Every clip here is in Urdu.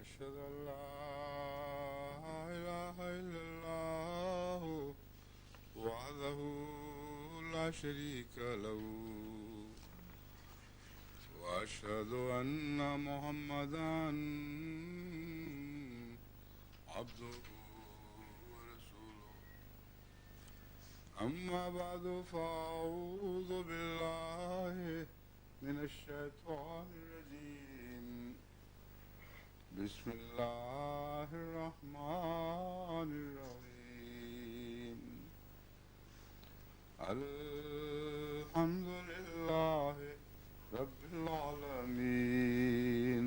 أشهد أن لا إله إلا الله وحده لا شريك له وأشهد أن محمدا عبده ورسوله أما بعد فأعوذ بالله من الشيطان الرجيم بسم الله الرحمن الرحيم الحمد لله رب العالمين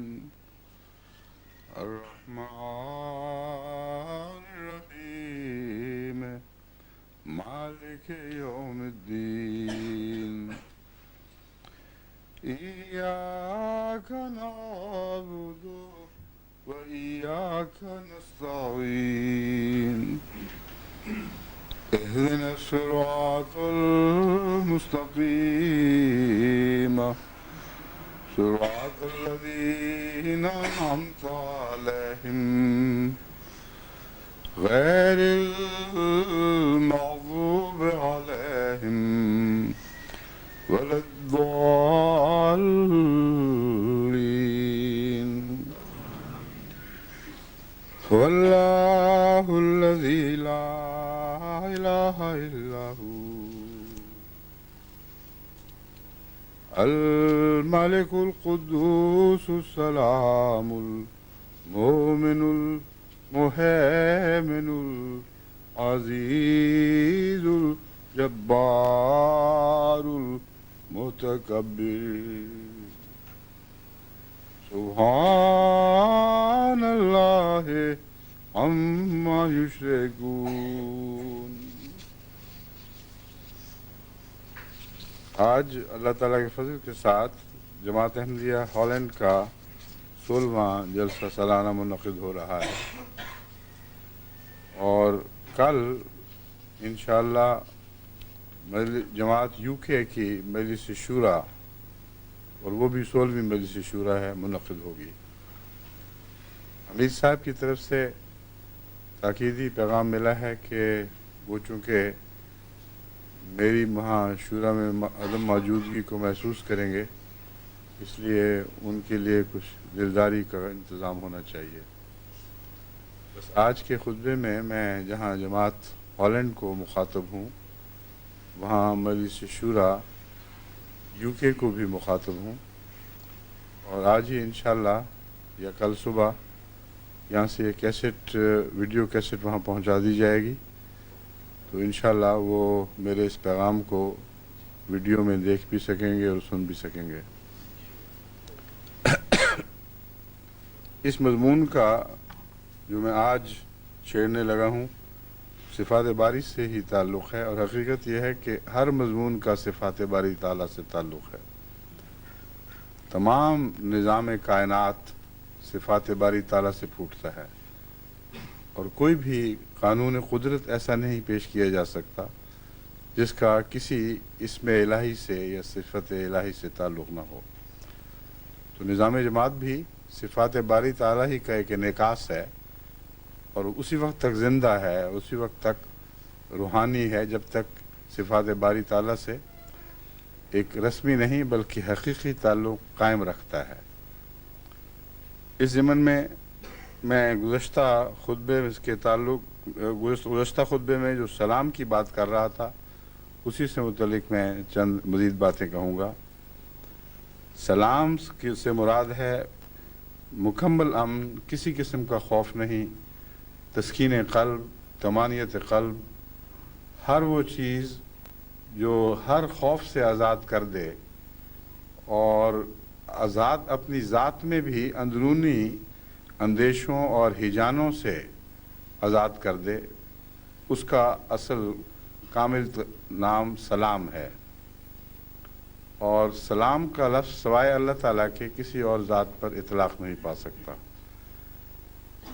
الرحمن الرحيم مالك يوم الدين إياك نعبد وإياك نستعين اهدنا الصراط المستقيم صراط الذين أنعمت عليهم غير المغضوب عليهم ولا الضالين والله الذي لا إله إلا هو الملك القدوس السلام المؤمن المهيمن العزيز الجبار المتكبر سبحان الله عما يشركون. آج اللہ تعالیٰ کے فضل کے ساتھ جماعت احمدیہ ہالینڈ کا 16واں جلسہ سالانہ منعقد ہو رہا ہے اور کل انشاءاللہ جماعت UK کی مجلس شورا اور وہ بھی 16ویں مجلس شورا ہے منعقد ہوگی. امیر صاحب کی طرف سے تاکیدی پیغام ملا ہے کہ وہ چونکہ میری وہاں شورا میں عدم موجودگی کو محسوس کریں گے اس لیے ان کے لیے کچھ دلداری کا انتظام ہونا چاہیے. بس آج کے خطبے میں جہاں جماعت ہالینڈ کو مخاطب ہوں وہاں مجلس شورا UK کو بھی مخاطب ہوں اور آج ہی انشاءاللہ یا کل صبح یہاں سے کیسٹ ویڈیو کیسٹ وہاں پہنچا دی جائے گی تو انشاءاللہ وہ میرے اس پیغام کو ویڈیو میں دیکھ بھی سکیں گے اور سن بھی سکیں گے. اس مضمون کا جو میں آج چھیڑنے لگا ہوں صفات باری سے ہی تعلق ہے اور حقیقت یہ ہے کہ ہر مضمون کا صفات باری تعالیٰ سے تعلق ہے. تمام نظام کائنات صفات باری تعالیٰ سے پھوٹتا ہے اور کوئی بھی قانون قدرت ایسا نہیں پیش کیا جا سکتا جس کا کسی اسم الہی سے یا صفت الہی سے تعلق نہ ہو. تو نظام جماعت بھی صفات باری تعالیٰ ہی کا ایک انعکاس ہے اور اسی وقت تک زندہ ہے اسی وقت تک روحانی ہے جب تک صفات باری تعالیٰ سے ایک رسمی نہیں بلکہ حقیقی تعلق قائم رکھتا ہے. اس ضمن میں گزشتہ خطبے میں جو سلام کی بات کر رہا تھا اسی سے متعلق میں چند مزید باتیں کہوں گا. سلام سے مراد ہے مکمل امن، کسی قسم کا خوف نہیں، تسکین قلب، طمانینت قلب، ہر وہ چیز جو ہر خوف سے آزاد کر دے اور آزاد اپنی ذات میں بھی اندرونی اندیشوں اور ہیجانوں سے آزاد کر دے، اس کا اصل کامل نام سلام ہے. اور سلام کا لفظ سوائے اللہ تعالیٰ کے کسی اور ذات پر اطلاق نہیں پا سکتا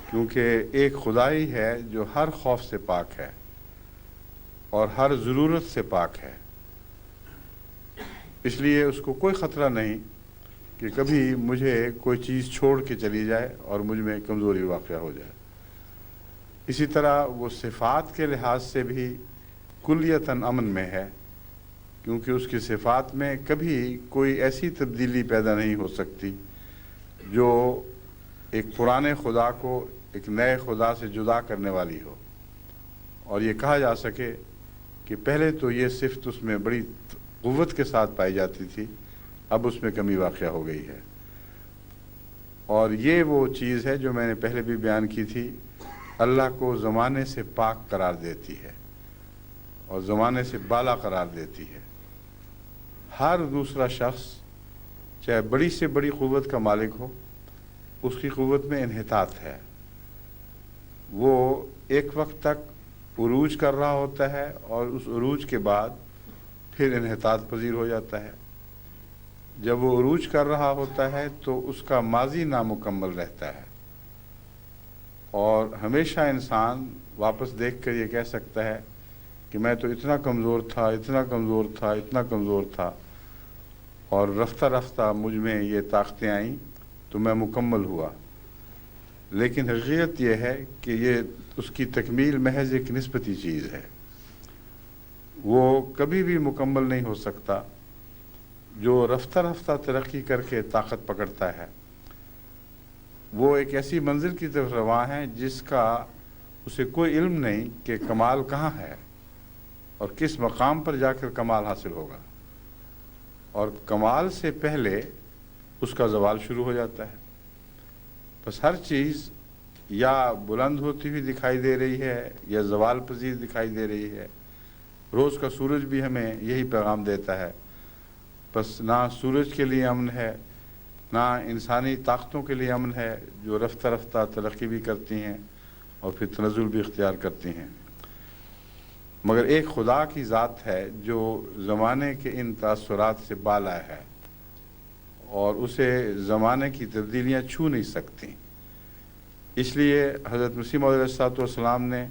کیونکہ ایک خدائی ہے جو ہر خوف سے پاک ہے اور ہر ضرورت سے پاک ہے. اس لیے اس کو کوئی خطرہ نہیں کہ کبھی مجھے کوئی چیز چھوڑ کے چلی جائے اور مجھ میں کمزوری واقع ہو جائے۔ اسی طرح وہ صفات کے لحاظ سے بھی کلیتاً امن میں ہے، کیونکہ اس کی صفات میں کبھی کوئی ایسی تبدیلی پیدا نہیں ہو سکتی جو ایک پرانے خدا کو ایک نئے خدا سے جدا کرنے والی ہو، اور یہ کہا جا سکے کہ پہلے تو یہ صفت اس میں بڑی قوت کے ساتھ پائی جاتی تھی، اب اس میں کمی واقع ہو گئی ہے۔ اور یہ وہ چیز ہے جو میں نے پہلے بھی بیان کی تھی، اللہ کو زمانے سے پاک قرار دیتی ہے اور زمانے سے بالا قرار دیتی ہے۔ ہر دوسرا شخص چاہے بڑی سے بڑی قوت کا مالک ہو، اس کی قوت میں انحطاط ہے، وہ ایک وقت تک عروج کر رہا ہوتا ہے اور اس عروج کے بعد پھر انحطاط پذیر ہو جاتا ہے۔ جب وہ عروج کر رہا ہوتا ہے تو اس کا ماضی نامکمل رہتا ہے، اور ہمیشہ انسان واپس دیکھ کر یہ کہہ سکتا ہے کہ میں تو اتنا کمزور تھا، اتنا کمزور تھا، اتنا کمزور تھا، اور رفتہ رفتہ مجھ میں یہ طاقتیں آئیں تو میں مکمل ہوا۔ لیکن حقیقت یہ ہے کہ یہ اس کی تکمیل محض ایک نسبتی چیز ہے، وہ کبھی بھی مکمل نہیں ہو سکتا۔ جو رفتہ رفتہ ترقی کر کے طاقت پکڑتا ہے وہ ایک ایسی منزل کی طرف رواں ہے جس کا اسے کوئی علم نہیں کہ کمال کہاں ہے اور کس مقام پر جا کر کمال حاصل ہوگا، اور کمال سے پہلے اس کا زوال شروع ہو جاتا ہے۔ بس ہر چیز یا بلند ہوتی ہوئی دکھائی دے رہی ہے یا زوال پذیر دکھائی دے رہی ہے۔ روز کا سورج بھی ہمیں یہی پیغام دیتا ہے، بس نہ سورج کے لیے امن ہے، نہ انسانی طاقتوں کے لیے امن ہے جو رفتہ رفتہ ترقی بھی کرتی ہیں اور پھر تنزل بھی اختیار کرتی ہیں، مگر ایک خدا کی ذات ہے جو زمانے کے ان تاثرات سے بالا ہے اور اسے زمانے کی تبدیلیاں چھو نہیں سکتی۔ اس لیے حضرت مسیح موعود علیہ السلام نے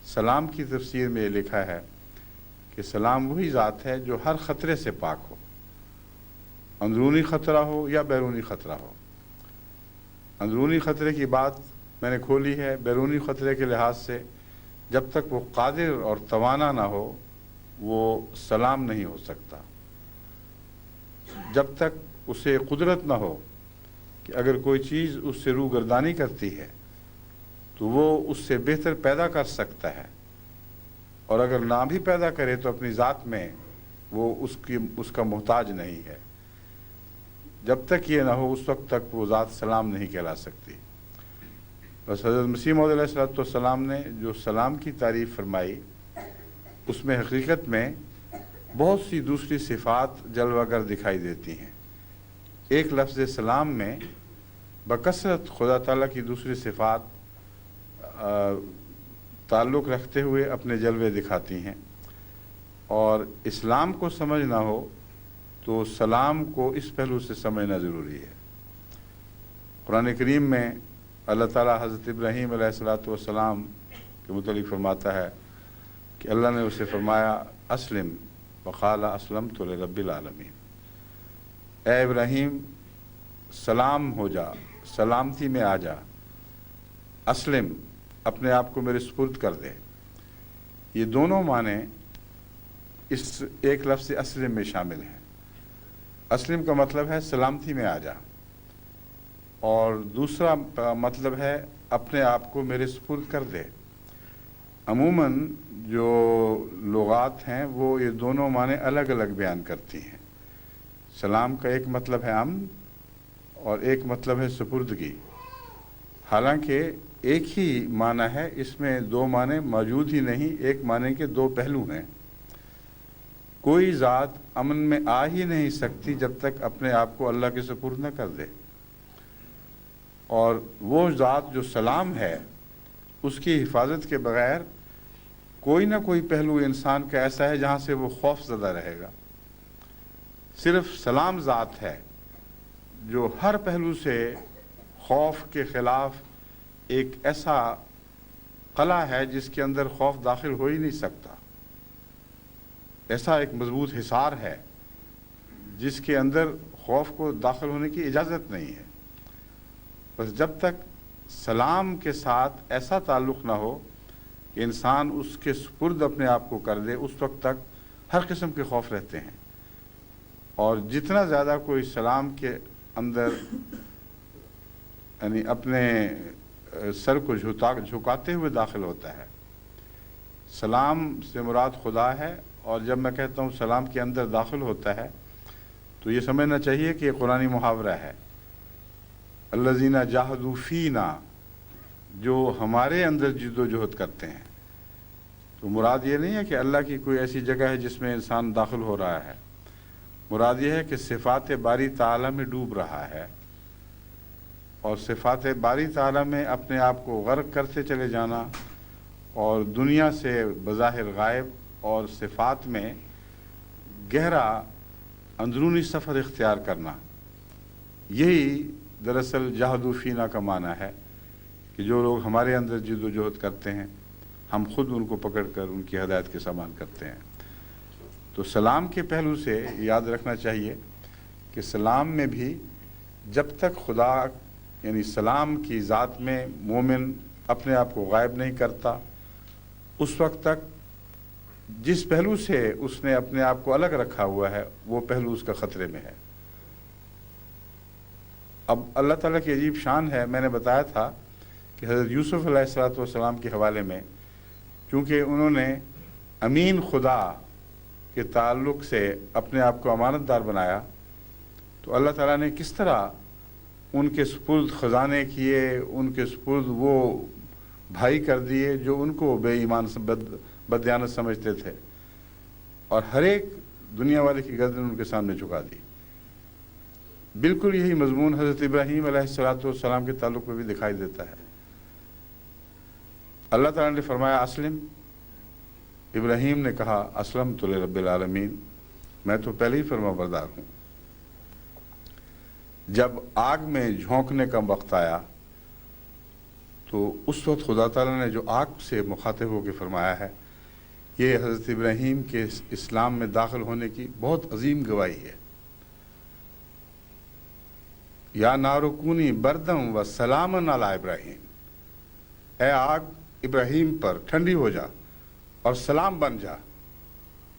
سلام کی تفسیر میں یہ لکھا ہے کہ سلام وہی ذات ہے جو ہر خطرے سے پاک ہو، اندرونی خطرہ ہو یا بیرونی خطرہ ہو۔ اندرونی خطرے کی بات میں نے کھولی ہے، بیرونی خطرے کے لحاظ سے جب تک وہ قادر اور توانا نہ ہو وہ سلام نہیں ہو سکتا۔ جب تک اسے قدرت نہ ہو کہ اگر کوئی چیز اس سے روگردانی کرتی ہے تو وہ اس سے بہتر پیدا کر سکتا ہے، اور اگر نہ بھی پیدا کرے تو اپنی ذات میں وہ اس کا محتاج نہیں ہے۔ جب تک یہ نہ ہو اس وقت تک وہ ذات سلام نہیں کہلا سکتی۔ بس حضرت مسیح موعود علیہ السلام نے جو سلام کی تعریف فرمائی اس میں حقیقت میں بہت سی دوسری صفات جلوہ گر دکھائی دیتی ہیں۔ ایک لفظ سلام میں بکثرت خدا تعالیٰ کی دوسری صفات تعلق رکھتے ہوئے اپنے جلوے دکھاتی ہیں، اور اسلام کو سمجھنا ہو تو سلام کو اس پہلو سے سمجھنا ضروری ہے۔ قرآن کریم میں اللہ تعالیٰ حضرت ابراہیم علیہ السلام کے متعلق فرماتا ہے کہ اللہ نے اسے فرمایا اسلم وقال اسلمت لرب العالمین، اے ابراہیم سلام ہو جا، سلامتی میں آ جا، اسلم اپنے آپ کو میرے سپرد کر دے۔ یہ دونوں معنی اس ایک لفظ اسلم میں شامل ہیں۔ اسلم کا مطلب ہے سلامتی میں آ جا، اور دوسرا مطلب ہے اپنے آپ کو میرے سپرد کر دے۔ عموماً جو لغات ہیں وہ یہ دونوں معنی الگ الگ بیان کرتی ہیں۔ سلام کا ایک مطلب ہے امن اور ایک مطلب ہے سپردگی، حالانکہ ایک ہی معنی ہے، اس میں دو معنی موجود ہی نہیں، ایک معنی کے دو پہلو ہیں۔ کوئی ذات امن میں آ ہی نہیں سکتی جب تک اپنے آپ کو اللہ کے سپرد نہ کر دے، اور وہ ذات جو سلام ہے اس کی حفاظت کے بغیر کوئی نہ کوئی پہلو انسان کا ایسا ہے جہاں سے وہ خوف زدہ رہے گا۔ صرف سلام ذات ہے جو ہر پہلو سے خوف کے خلاف ایک ایسا قلعہ ہے جس کے اندر خوف داخل ہو ہی نہیں سکتا، ایسا ایک مضبوط حصار ہے جس کے اندر خوف کو داخل ہونے کی اجازت نہیں ہے. بس جب تک سلام کے ساتھ ایسا تعلق نہ ہو کہ انسان اس کے سپرد اپنے آپ کو کر دے، اس وقت تک ہر قسم کے خوف رہتے ہیں. اور جتنا زیادہ کوئی سلام کے اندر یعنی اپنے سر کو جھکاتے ہوئے داخل ہوتا ہے. سلام سے مراد خدا ہے، اور جب میں کہتا ہوں سلام کے اندر داخل ہوتا ہے تو یہ سمجھنا چاہیے کہ یہ قرآنی محاورہ ہے. الذین جاہدوا فینا، جو ہمارے اندر جد و جہد کرتے ہیں. تو مراد یہ نہیں ہے کہ اللہ کی کوئی ایسی جگہ ہے جس میں انسان داخل ہو رہا ہے. مراد یہ ہے کہ صفات باری تعالیٰ میں ڈوب رہا ہے، اور صفات باری تعالیٰ میں اپنے آپ کو غرق کرتے چلے جانا، اور دنیا سے بظاہر غائب اور صفات میں گہرا اندرونی سفر اختیار کرنا. یہی دراصل جاہدوا فینا کا معنی ہے کہ جو لوگ ہمارے اندر جد و جہد کرتے ہیں ہم خود ان کو پکڑ کر ان کی ہدایت کے سامان کرتے ہیں. تو سلام کے پہلو سے یاد رکھنا چاہیے کہ سلام میں بھی جب تک خدا یعنی سلام کی ذات میں مومن اپنے آپ کو غائب نہیں کرتا، اس وقت تک جس پہلو سے اس نے اپنے آپ کو الگ رکھا ہوا ہے وہ پہلو اس کا خطرے میں ہے. اب اللہ تعالیٰ کی عجیب شان ہے. میں نے بتایا تھا کہ حضرت یوسف علیہ السلام کے حوالے میں چونکہ انہوں نے امین خدا کے تعلق سے اپنے آپ کو امانت دار بنایا، تو اللہ تعالیٰ نے کس طرح ان کے سپرد خزانے کیے، ان کے سپرد وہ بھائی کر دیے جو ان کو بے ایمان بددیانت سمجھتے تھے، اور ہر ایک دنیا والے کی گردن ان کے سامنے جھکا دی. بالکل یہی مضمون حضرت ابراہیم علیہ السلام کے تعلق میں بھی دکھائی دیتا ہے. اللہ تعالیٰ نے فرمایا اسلم. ابراہیم نے کہا اسلمت لرب العالمین، میں تو پہلے ہی فرما بردار ہوں. جب آگ میں جھونکنے کا وقت آیا تو اس وقت خدا تعالیٰ نے جو آگ سے مخاطب ہو کے فرمایا ہے، یہ حضرت ابراہیم کے اسلام میں داخل ہونے کی بہت عظیم گواہی ہے. یا نار کونی بردم و سلامن علی ابراہیم، اے آگ ابراہیم پر ٹھنڈی ہو جا اور سلام بن جا،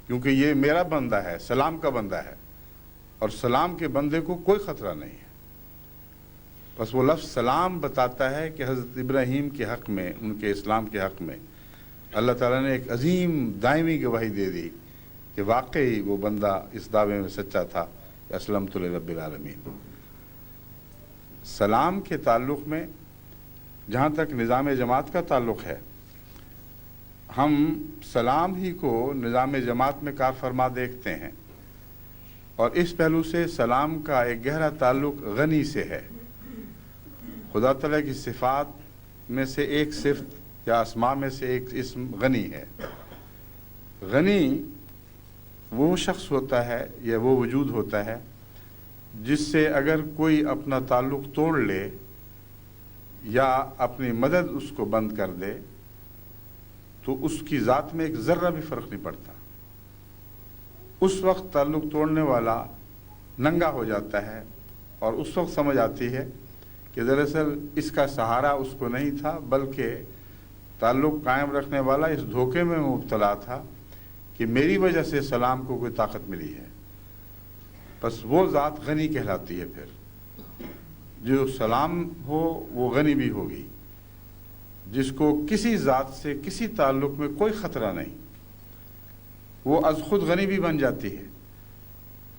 کیونکہ یہ میرا بندہ ہے، سلام کا بندہ ہے، اور سلام کے بندے کو کوئی خطرہ نہیں ہے. بس وہ لفظ سلام بتاتا ہے کہ حضرت ابراہیم کے حق میں، ان کے اسلام کے حق میں اللہ تعالیٰ نے ایک عظیم دائمی گواہی دے دی کہ واقعی وہ بندہ اس دعوے میں سچا تھا کہ اسلمت لرب العالمین. سلام کے تعلق میں جہاں تک نظام جماعت کا تعلق ہے، ہم سلام ہی کو نظام جماعت میں کار فرما دیکھتے ہیں، اور اس پہلو سے سلام کا ایک گہرا تعلق غنی سے ہے. خدا تعالیٰ کی صفات میں سے ایک صفت یا اسماء میں سے ایک اسم غنی ہے. غنی وہ شخص ہوتا ہے یا وہ وجود ہوتا ہے جس سے اگر کوئی اپنا تعلق توڑ لے یا اپنی مدد اس کو بند کر دے تو اس کی ذات میں ایک ذرہ بھی فرق نہیں پڑتا. اس وقت تعلق توڑنے والا ننگا ہو جاتا ہے، اور اس وقت سمجھ آتی ہے کہ دراصل اس کا سہارا اس کو نہیں تھا، بلکہ تعلق قائم رکھنے والا اس دھوکے میں مبتلا تھا کہ میری وجہ سے سلام کو کوئی طاقت ملی ہے. بس وہ ذات غنی کہلاتی ہے. پھر جو سلام ہو وہ غنی بھی ہوگی، جس کو کسی ذات سے کسی تعلق میں کوئی خطرہ نہیں، وہ از خود غنی بھی بن جاتی ہے.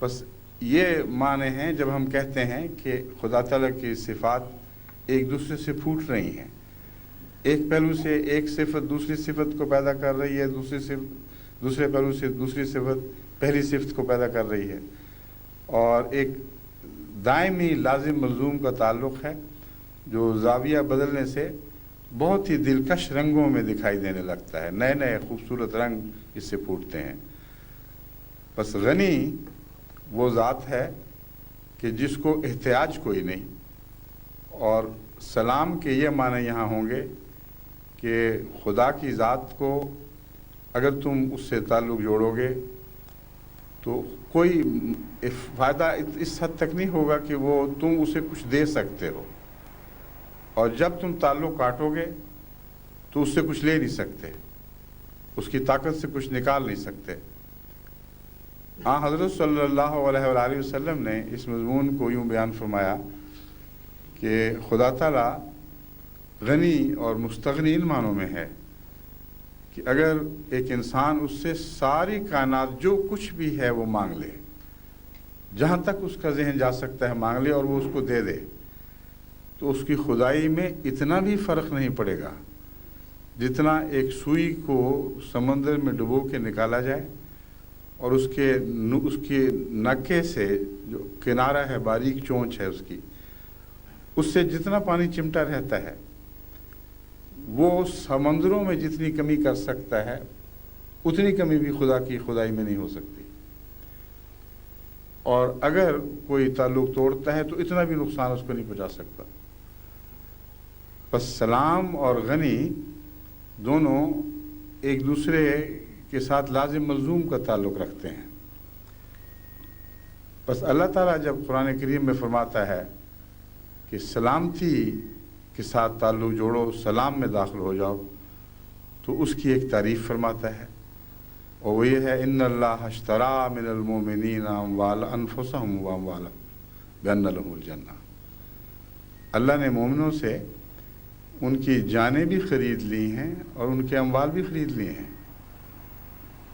بس یہ معنی ہیں جب ہم کہتے ہیں کہ خدا تعالیٰ کی صفات ایک دوسرے سے پھوٹ رہی ہیں، ایک پہلو سے ایک صفت دوسری صفت کو پیدا کر رہی ہے، دوسرے پہلو سے دوسری صفت پہلی صفت کو پیدا کر رہی ہے، اور ایک دائمی لازم ملزوم کا تعلق ہے جو زاویہ بدلنے سے بہت ہی دلکش رنگوں میں دکھائی دینے لگتا ہے. نئے نئے خوبصورت رنگ اس سے پھوٹتے ہیں. بس غنی وہ ذات ہے کہ جس کو احتیاج کوئی نہیں، اور سلام کے یہ معنی یہاں ہوں گے کہ خدا کی ذات کو اگر تم اس سے تعلق جوڑو گے تو کوئی فائدہ اس حد تک نہیں ہوگا کہ وہ تم اسے کچھ دے سکتے ہو، اور جب تم تعلق کاٹو گے تو اس سے کچھ لے نہیں سکتے، اس کی طاقت سے کچھ نکال نہیں سکتے۔ حضرت صلی اللہ علیہ وآلہ وسلم نے اس مضمون کو یوں بیان فرمایا کہ خدا تعالیٰ غنی اور مستغنی ان معنوں میں ہے کہ اگر ایک انسان اس سے ساری کائنات جو کچھ بھی ہے وہ مانگ لے، جہاں تک اس کا ذہن جا سکتا ہے مانگ لے اور وہ اس کو دے دے، تو اس کی خدائی میں اتنا بھی فرق نہیں پڑے گا جتنا ایک سوئی کو سمندر میں ڈبو کے نکالا جائے اور اس کے نکے سے جو کنارہ ہے، باریک چونچ ہے اس سے جتنا پانی چمٹا رہتا ہے وہ سمندروں میں جتنی کمی کر سکتا ہے اتنی کمی بھی خدا کی خدائی میں نہیں ہو سکتی، اور اگر کوئی تعلق توڑتا ہے تو اتنا بھی نقصان اس کو نہیں پہنچا سکتا۔ بس سلام اور غنی دونوں ایک دوسرے کے ساتھ لازم ملزوم کا تعلق رکھتے ہیں۔ بس اللہ تعالیٰ جب قرآن کریم میں فرماتا ہے کہ سلامتی کے ساتھ تعلق جوڑو، سلام میں داخل ہو جاؤ، تو اس کی ایک تعریف فرماتا ہے، اور وہ یہ ہے ان اللہ اشترى من المؤمنین انفسهم واموالهم بان لهم الجنہ۔ اللہ نے مومنوں سے ان کی جانیں بھی خرید لی ہیں اور ان کے اموال بھی خرید لیے ہیں،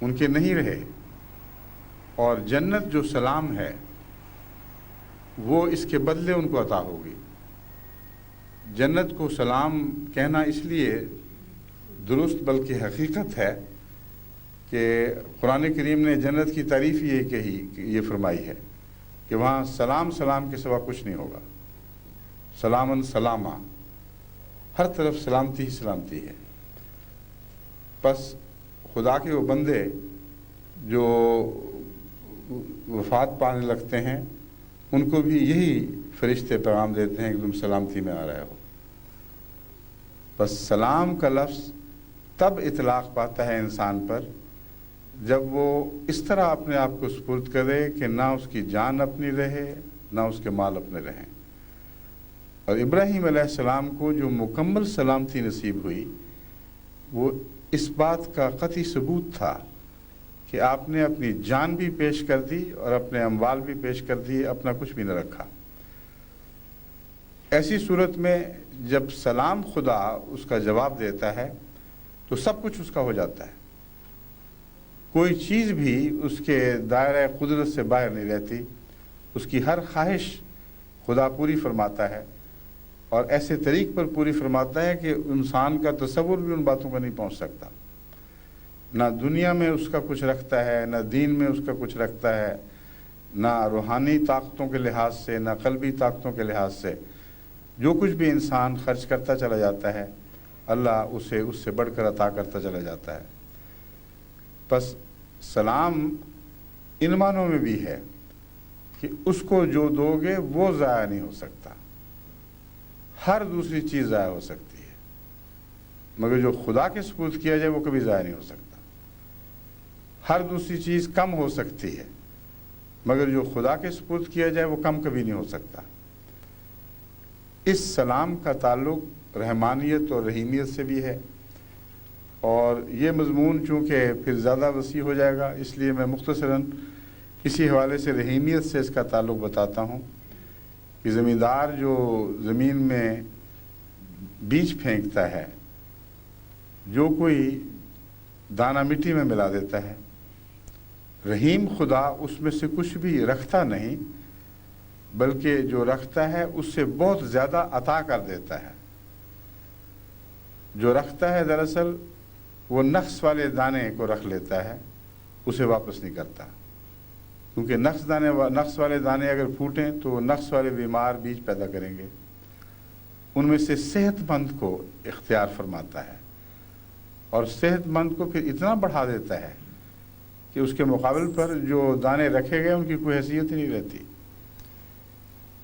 ان کے نہیں رہے، اور جنت جو سلام ہے وہ اس کے بدلے ان کو عطا ہوگی۔ جنت کو سلام کہنا اس لیے درست بلکہ حقیقت ہے کہ قرآن کریم نے جنت کی تعریف یہ فرمائی ہے کہ وہاں سلام کے سوا کچھ نہیں ہوگا، سلامن سلامہ، ہر طرف سلامتی ہی سلامتی ہے۔ بس خدا کے وہ بندے جو وفات پانے لگتے ہیں ان کو بھی یہی فرشتے پیغام دیتے ہیں کہ تم سلامتی میں آ رہے ہو۔ بس سلام کا لفظ تب اطلاق پاتا ہے انسان پر جب وہ اس طرح اپنے آپ کو سپرد کرے کہ نہ اس کی جان اپنی رہے نہ اس کے مال اپنے رہیں۔ اور ابراہیم علیہ السلام کو جو مکمل سلامتی نصیب ہوئی وہ اس بات کا قطعی ثبوت تھا کہ آپ نے اپنی جان بھی پیش کر دی اور اپنے اموال بھی پیش کر دی، اپنا کچھ بھی نہ رکھا۔ ایسی صورت میں جب سلام خدا اس کا جواب دیتا ہے تو سب کچھ اس کا ہو جاتا ہے، کوئی چیز بھی اس کے دائرہ قدرت سے باہر نہیں رہتی، اس کی ہر خواہش خدا پوری فرماتا ہے، اور ایسے طریق پر پوری فرماتا ہے کہ انسان کا تصور بھی ان باتوں کا نہیں پہنچ سکتا۔ نہ دنیا میں اس کا کچھ رکھتا ہے، نہ دین میں اس کا کچھ رکھتا ہے، نہ روحانی طاقتوں کے لحاظ سے، نہ قلبی طاقتوں کے لحاظ سے۔ جو کچھ بھی انسان خرچ کرتا چلا جاتا ہے اللہ اسے اس سے بڑھ کر عطا کرتا چلا جاتا ہے۔ بس سلام ان معنوں میں بھی ہے کہ اس کو جو دو گے وہ ضائع نہیں ہو سکتا، ہر دوسری چیز ضائع ہو سکتی ہے، مگر جو خدا کے سپرد کیا جائے وہ کبھی ضائع نہیں ہو سکتا۔ ہر دوسری چیز کم ہو سکتی ہے مگر جو خدا کے سپرد کیا جائے وہ کم کبھی نہیں ہو سکتا۔ اس سلام کا تعلق رحمانیت اور رحیمیت سے بھی ہے، اور یہ مضمون چونکہ پھر زیادہ وسیع ہو جائے گا اس لیے میں مختصراً اسی حوالے سے رحیمیت سے اس کا تعلق بتاتا ہوں کہ زمیندار جو زمین میں بیج پھینکتا ہے، جو کوئی دانہ مٹی میں ملا دیتا ہے، رحیم خدا اس میں سے کچھ بھی رکھتا نہیں بلکہ جو رکھتا ہے اس سے بہت زیادہ عطا کر دیتا ہے۔ جو رکھتا ہے دراصل وہ نقص والے دانے کو رکھ لیتا ہے، اسے واپس نہیں کرتا، کیونکہ نقص والے دانے اگر پھوٹیں تو نقص والے بیمار بیج پیدا کریں گے۔ ان میں سے صحت مند کو اختیار فرماتا ہے، اور صحت مند کو پھر اتنا بڑھا دیتا ہے کہ اس کے مقابل پر جو دانے رکھے گئے ان کی کوئی حیثیت ہی نہیں رہتی۔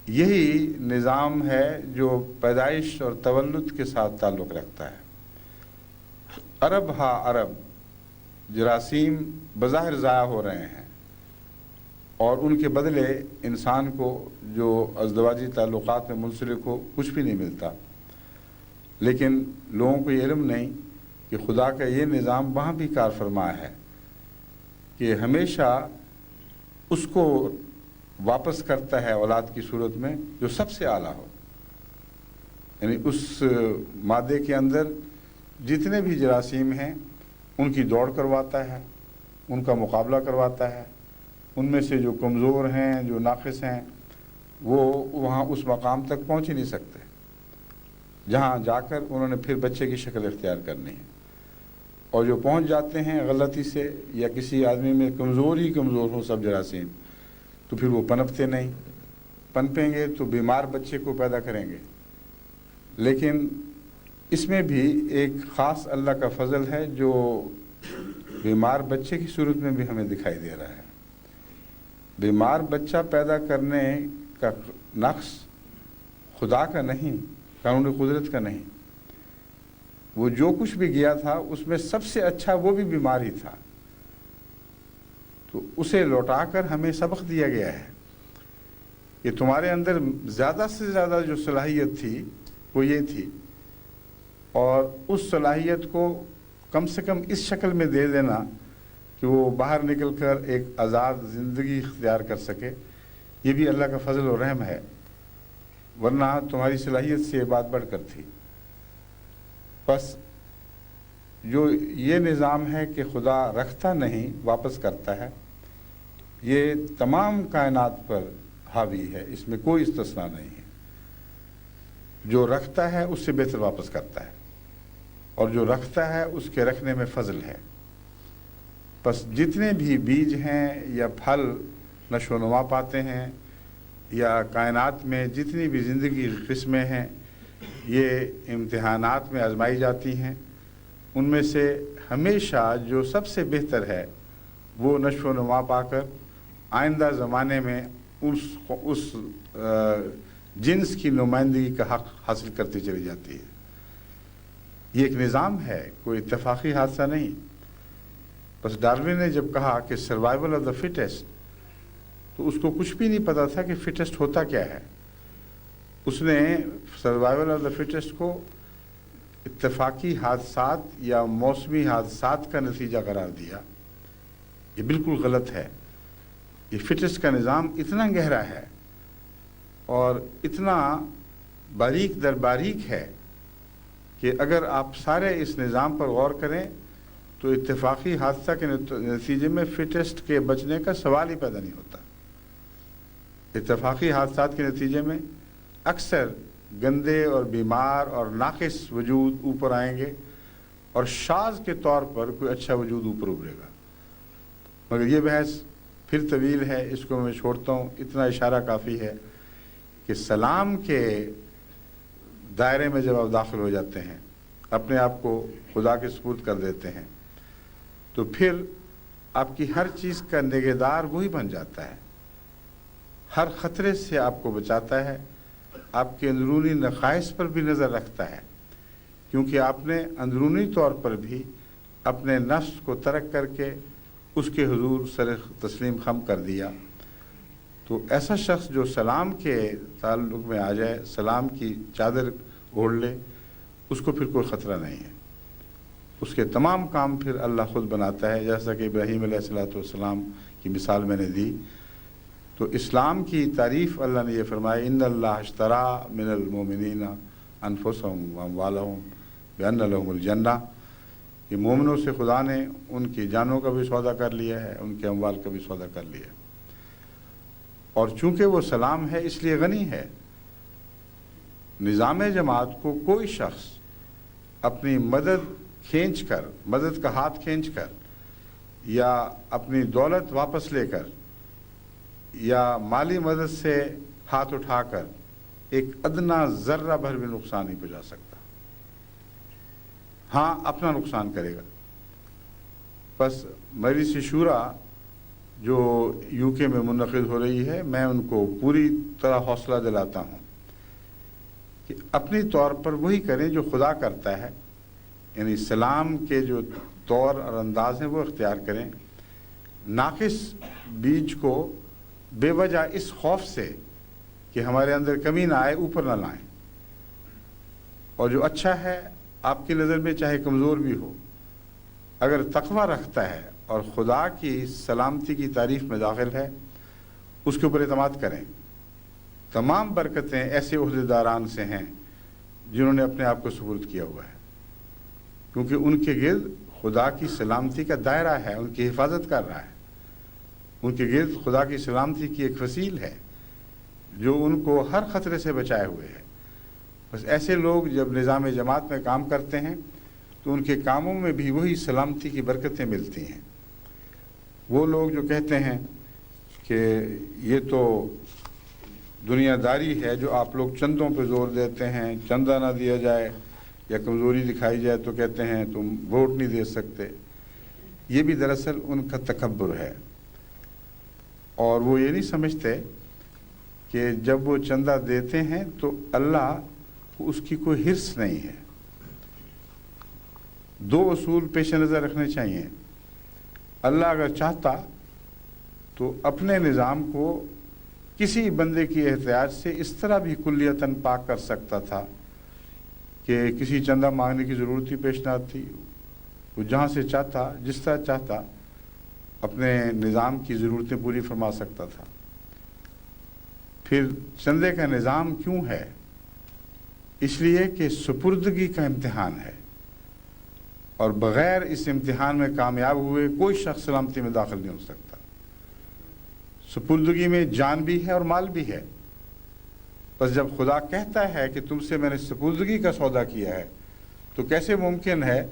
یہی نظام ہے جو پیدائش اور تولد کے ساتھ تعلق رکھتا ہے۔ عرب ہا عرب، جراثیم بظاہر ضائع ہو رہے ہیں اور ان کے بدلے انسان کو جو ازدواجی تعلقات میں منسلک ہو کچھ بھی نہیں ملتا. لیکن لوگوں کو یہ علم نہیں کہ خدا کا یہ نظام وہاں بھی کار فرما ہے کہ ہمیشہ اس کو واپس کرتا ہے اولاد کی صورت میں جو سب سے اعلیٰ ہو. یعنی اس مادے کے اندر جتنے بھی جراثیم ہیں ان کی دوڑ کرواتا ہے، ان کا مقابلہ کرواتا ہے. ان میں سے جو کمزور ہیں، جو ناقص ہیں، وہ وہاں اس مقام تک پہنچ ہی نہیں سکتے جہاں جا کر انہوں نے پھر بچے کی شکل اختیار کرنی ہے. اور جو پہنچ جاتے ہیں غلطی سے یا کسی آدمی میں کمزور ہو سب جراثیم، تو پھر وہ پنپتے نہیں. پنپیں گے تو بیمار بچے کو پیدا کریں گے. لیکن اس میں بھی ایک خاص اللہ کا فضل ہے جو بیمار بچے کی صورت میں بھی ہمیں دکھائی دے رہا ہے. بیمار بچہ پیدا کرنے کا نقص خدا کا نہیں، قانون قدرت کا نہیں. وہ جو کچھ بھی گیا تھا اس میں سب سے اچھا وہ بھی بیمار ہی تھا. تو اسے لوٹا کر ہمیں سبق دیا گیا ہے کہ تمہارے اندر زیادہ سے زیادہ جو صلاحیت تھی وہ یہ تھی، اور اس صلاحیت کو کم سے کم اس شکل میں دے دینا کہ وہ باہر نکل کر ایک آزاد زندگی اختیار کر سکے. یہ بھی اللہ کا فضل و رحم ہے، ورنہ تمہاری صلاحیت سے یہ بات بڑھ کر تھی. بس جو یہ نظام ہے کہ خدا رکھتا نہیں واپس کرتا ہے، یہ تمام کائنات پر حاوی ہے، اس میں کوئی استثناء نہیں ہے. جو رکھتا ہے اس سے بہتر واپس کرتا ہے، اور جو رکھتا ہے اس کے رکھنے میں فضل ہے. بس جتنے بھی بیج ہیں یا پھل نشو و نما پاتے ہیں یا کائنات میں جتنی بھی زندگی کی قسمیں ہیں، یہ امتحانات میں آزمائی جاتی ہیں. ان میں سے ہمیشہ جو سب سے بہتر ہے وہ نشو و نما پا کر آئندہ زمانے میں اس جنس کی نمائندگی کا حق حاصل کرتی چلی جاتی ہے. یہ ایک نظام ہے، کوئی اتفاقی حادثہ نہیں. بس ڈارون نے جب کہا کہ سروائیول آف دا فٹسٹ، تو اس کو کچھ بھی نہیں پتا تھا کہ فٹسٹ ہوتا کیا ہے. اس نے سروائیول آف دا فٹسٹ کو اتفاقی حادثات یا موسمی حادثات کا نتیجہ قرار دیا. یہ بالکل غلط ہے. یہ فٹسٹ کا نظام اتنا گہرا ہے اور اتنا باریک در باریک ہے کہ اگر آپ سارے اس نظام پر غور کریں تو اتفاقی حادثہ کے نتیجے میں فٹسٹ کے بچنے کا سوال ہی پیدا نہیں ہوتا. اتفاقی حادثات کے نتیجے میں اکثر گندے اور بیمار اور ناقص وجود اوپر آئیں گے اور شاذ کے طور پر کوئی اچھا وجود اوپر ابھرے گا. مگر یہ بحث پھر طویل ہے، اس کو میں چھوڑتا ہوں. اتنا اشارہ کافی ہے کہ سلام کے دائرے میں جب آپ داخل ہو جاتے ہیں، اپنے آپ کو خدا کے سپرد کر دیتے ہیں، تو پھر آپ کی ہر چیز کا نگہدار وہی بن جاتا ہے. ہر خطرے سے آپ کو بچاتا ہے، آپ کے اندرونی نقائص پر بھی نظر رکھتا ہے، کیونکہ آپ نے اندرونی طور پر بھی اپنے نفس کو ترک کر کے اس کے حضور سر تسلیم خم کر دیا. تو ایسا شخص جو سلام کے تعلق میں آ جائے، سلام کی چادر اوڑھ لے، اس کو پھر کوئی خطرہ نہیں ہے. اس کے تمام کام پھر اللہ خود بناتا ہے. جیسا کہ ابراہیم علیہ السلام کی مثال میں نے دی، تو اسلام کی تعریف اللہ نے یہ فرمائی، ان اللہ اشتری من المؤمنین انفسهم واموالهم بان لهم الجنہ. کہ مومنوں سے خدا نے ان کی جانوں کا بھی سودا کر لیا ہے، ان کے اموال کا بھی سودا کر لیا ہے. اور چونکہ وہ سلام ہے اس لیے غنی ہے. نظام جماعت کو کوئی شخص اپنی مدد کھینچ کر، مدد کا ہاتھ کھینچ کر، یا اپنی دولت واپس لے کر، یا مالی مدد سے ہاتھ اٹھا کر ایک ادنا ذرہ بھر بھی نقصان نہیں پہنچا سکتا. ہاں، اپنا نقصان کرے گا. بس مجلس شورا جو یو کے میں منعقد ہو رہی ہے، میں ان کو پوری طرح حوصلہ دلاتا ہوں کہ اپنی طور پر وہی کریں جو خدا کرتا ہے. یعنی اسلام کے جو طور اور انداز ہیں وہ اختیار کریں. ناقص بیج کو بے وجہ اس خوف سے کہ ہمارے اندر کمی نہ آئے اوپر نہ لائیں، اور جو اچھا ہے آپ کی نظر میں چاہے کمزور بھی ہو، اگر تقوی رکھتا ہے اور خدا کی سلامتی کی تعریف میں داخل ہے، اس کے اوپر اعتماد کریں۔ تمام برکتیں ایسے عہدیداران سے ہیں جنہوں نے اپنے آپ کو سپرد کیا ہوا ہے، کیونکہ ان کے گرد خدا کی سلامتی کا دائرہ ہے، ان کی حفاظت کر رہا ہے، ان کے گرد خدا کی سلامتی کی ایک فصیل ہے جو ان کو ہر خطرے سے بچائے ہوئے ہے۔ بس ایسے لوگ جب نظام جماعت میں کام کرتے ہیں تو ان کے کاموں میں بھی وہی سلامتی کی برکتیں ملتی ہیں۔ وہ لوگ جو کہتے ہیں کہ یہ تو دنیا داری ہے، جو آپ لوگ چندوں پہ زور دیتے ہیں، چندہ نہ دیا جائے یا کمزوری دکھائی جائے تو کہتے ہیں تم ووٹ نہیں دے سکتے، یہ بھی دراصل ان کا تکبر ہے، اور وہ یہ نہیں سمجھتے کہ جب وہ چندہ دیتے ہیں تو اللہ کو اس کی کوئی حرص نہیں ہے۔ دو اصول پیش نظر رکھنے چاہیے۔ اللہ اگر چاہتا تو اپنے نظام کو کسی بندے کی احتیاج سے اس طرح بھی کلیتاً پاک کر سکتا تھا کہ کسی چندہ مانگنے کی ضرورت ہی پیش نہ آتی۔ وہ جہاں سے چاہتا، جس طرح چاہتا، اپنے نظام کی ضرورتیں پوری فرما سکتا تھا۔ پھر چندے کا نظام کیوں ہے؟ اس لیے کہ سپردگی کا امتحان ہے، اور بغیر اس امتحان میں کامیاب ہوئے کوئی شخص سلامتی میں داخل نہیں ہو سکتا۔ سپردگی میں جان بھی ہے اور مال بھی ہے۔ بس جب خدا کہتا ہے کہ تم سے میں نے سپردگی کا سودا کیا ہے، تو کیسے ممکن ہے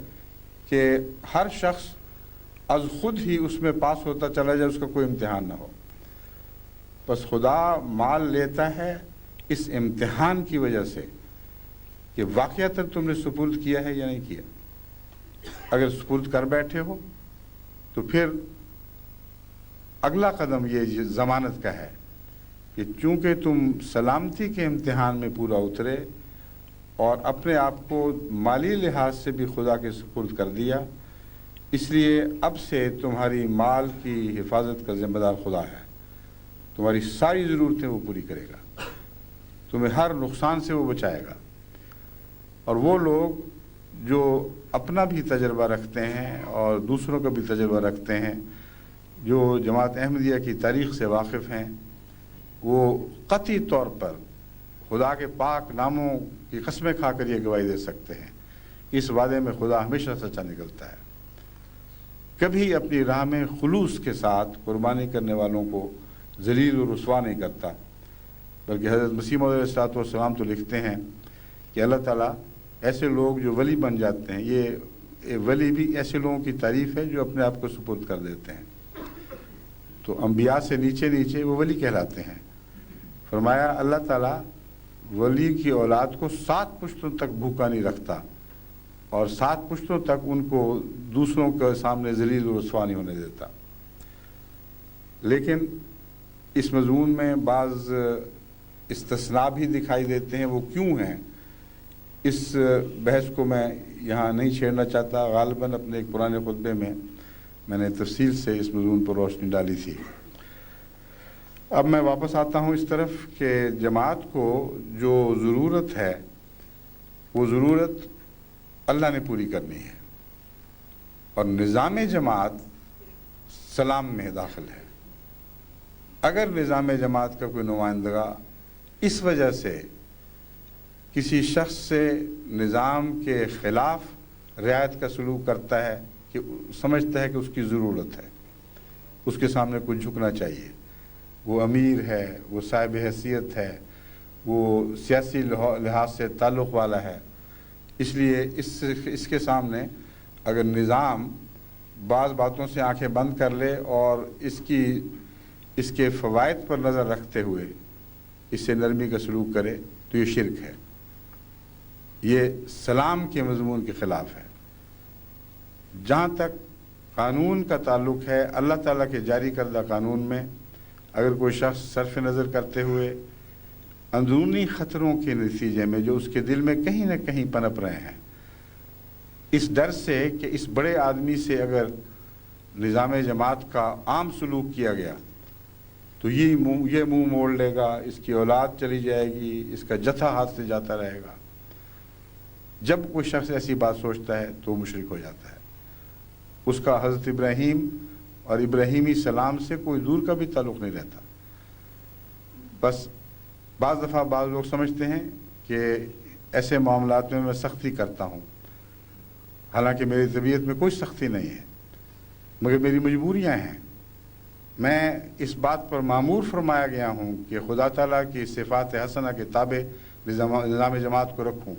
کہ ہر شخص از خود ہی اس میں پاس ہوتا چلا جائے، اس کا کوئی امتحان نہ ہو؟ بس خدا مال لیتا ہے اس امتحان کی وجہ سے کہ واقعتاً تم نے سپرد کیا ہے یا نہیں کیا۔ اگر سپرد کر بیٹھے ہو تو پھر اگلا قدم یہ ضمانت کا ہے کہ چونکہ تم سلامتی کے امتحان میں پورا اترے اور اپنے آپ کو مالی لحاظ سے بھی خدا کے سپرد کر دیا، اس لیے اب سے تمہاری مال کی حفاظت کا ذمہ دار خدا ہے۔ تمہاری ساری ضرورتیں وہ پوری کرے گا، تمہیں ہر نقصان سے وہ بچائے گا۔ اور وہ لوگ جو اپنا بھی تجربہ رکھتے ہیں اور دوسروں کا بھی تجربہ رکھتے ہیں، جو جماعت احمدیہ کی تاریخ سے واقف ہیں، وہ قطعی طور پر خدا کے پاک ناموں کی قسمیں کھا کر یہ گواہی دے سکتے ہیں، اس وعدے میں خدا ہمیشہ سچا نکلتا ہے۔ کبھی اپنی راہ میں خلوص کے ساتھ قربانی کرنے والوں کو ذلیل و رسوا نہیں کرتا، بلکہ حضرت مسیح موعود علیہ الصلوۃ والسلام تو لکھتے ہیں کہ اللہ تعالیٰ ایسے لوگ جو ولی بن جاتے ہیں، یہ ولی بھی ایسے لوگوں کی تعریف ہے جو اپنے آپ کو سپرد کر دیتے ہیں، تو انبیاء سے نیچے نیچے وہ ولی کہلاتے ہیں۔ فرمایا اللہ تعالیٰ ولی کی اولاد کو 7 پشتوں تک بھوکا نہیں رکھتا، اور 7 پشتوں تک ان کو دوسروں کے سامنے ذلیل و رسوا نہیں ہونے دیتا۔ لیکن اس مضمون میں بعض استثناء بھی دکھائی دیتے ہیں، وہ کیوں ہیں؟ اس بحث کو میں یہاں نہیں چھیڑنا چاہتا۔ غالباً اپنے ایک پرانے خطبے میں نے تفصیل سے اس مضمون پر روشنی ڈالی تھی۔ اب میں واپس آتا ہوں اس طرف کہ جماعت کو جو ضرورت ہے، وہ ضرورت اللہ نے پوری کرنی ہے، اور نظام جماعت سلام میں داخل ہے۔ اگر نظام جماعت کا کوئی نمائندگا اس وجہ سے کسی شخص سے نظام کے خلاف رعایت کا سلوک کرتا ہے کہ سمجھتا ہے کہ اس کی ضرورت ہے، اس کے سامنے کچھ جھکنا چاہیے، وہ امیر ہے، وہ صاحب حیثیت ہے، وہ سیاسی لحاظ سے تعلق والا ہے، اس لیے اس کے سامنے اگر نظام بعض باتوں سے آنکھیں بند کر لے اور اس کے فوائد پر نظر رکھتے ہوئے اس سے نرمی کا سلوک کرے تو یہ شرک ہے، یہ سلام کے مضمون کے خلاف ہے۔ جہاں تک قانون کا تعلق ہے، اللہ تعالیٰ کے جاری کردہ قانون میں اگر کوئی شخص صرف نظر کرتے ہوئے اندرونی خطروں کے نتیجے میں جو اس کے دل میں کہیں نہ کہیں پنپ رہے ہیں، اس ڈر سے کہ اس بڑے آدمی سے اگر نظام جماعت کا عام سلوک کیا گیا تو یہ منہ موڑ لے گا، اس کی اولاد چلی جائے گی، اس کا جتھا ہاتھ سے جاتا رہے گا۔ جب کوئی شخص ایسی بات سوچتا ہے تو وہ مشرک ہو جاتا ہے، اس کا حضرت ابراہیم اور ابراہیمی سلام سے کوئی دور کا بھی تعلق نہیں رہتا۔ بس بعض دفعہ بعض لوگ سمجھتے ہیں کہ ایسے معاملات میں سختی کرتا ہوں، حالانکہ میری طبیعت میں کوئی سختی نہیں ہے، مگر میری مجبوریاں ہیں۔ میں اس بات پر معمور فرمایا گیا ہوں کہ خدا تعالیٰ کی صفات حسنہ کے تابع نظام جماعت کو رکھوں،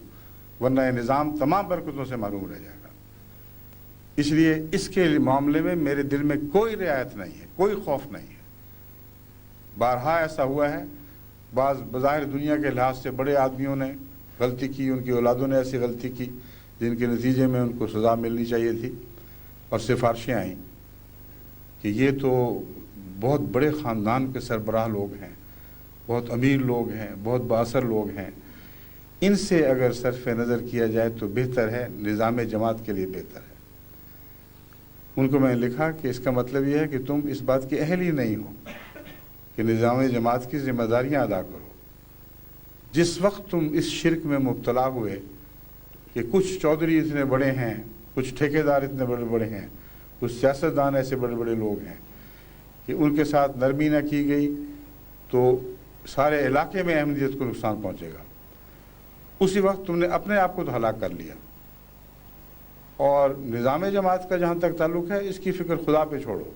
ورنہ یہ نظام تمام برکتوں سے محروم رہ جائے گا۔ اس لیے اس کے معاملے میں میرے دل میں کوئی رعایت نہیں ہے، کوئی خوف نہیں ہے۔ بارہا ایسا ہوا ہے، بعض بظاہر دنیا کے لحاظ سے بڑے آدمیوں نے غلطی کی، ان کی اولادوں نے ایسی غلطی کی جن کے نتیجے میں ان کو سزا ملنی چاہیے تھی، اور سفارشیں آئیں کہ یہ تو بہت بڑے خاندان کے سربراہ لوگ ہیں، بہت امیر لوگ ہیں، بہت بااثر لوگ ہیں، ان سے اگر صرف نظر کیا جائے تو بہتر ہے، نظام جماعت کے لیے بہتر ہے۔ ان کو میں نے لکھا کہ اس کا مطلب یہ ہے کہ تم اس بات کے اہل ہی نہیں ہو کہ نظام جماعت کی ذمہ داریاں ادا کرو۔ جس وقت تم اس شرک میں مبتلا ہوئے کہ کچھ چودھری اتنے بڑے ہیں، کچھ ٹھیکیدار اتنے بڑے بڑے ہیں، کچھ سیاستدان ایسے بڑے بڑے لوگ ہیں کہ ان کے ساتھ نرمی نہ کی گئی تو سارے علاقے میں احمدیت کو نقصان پہنچے گا، اسی وقت تم نے اپنے آپ کو تو ہلاک کر لیا۔ اور نظام جماعت کا جہاں تک تعلق ہے، اس کی فکر خدا پہ چھوڑو،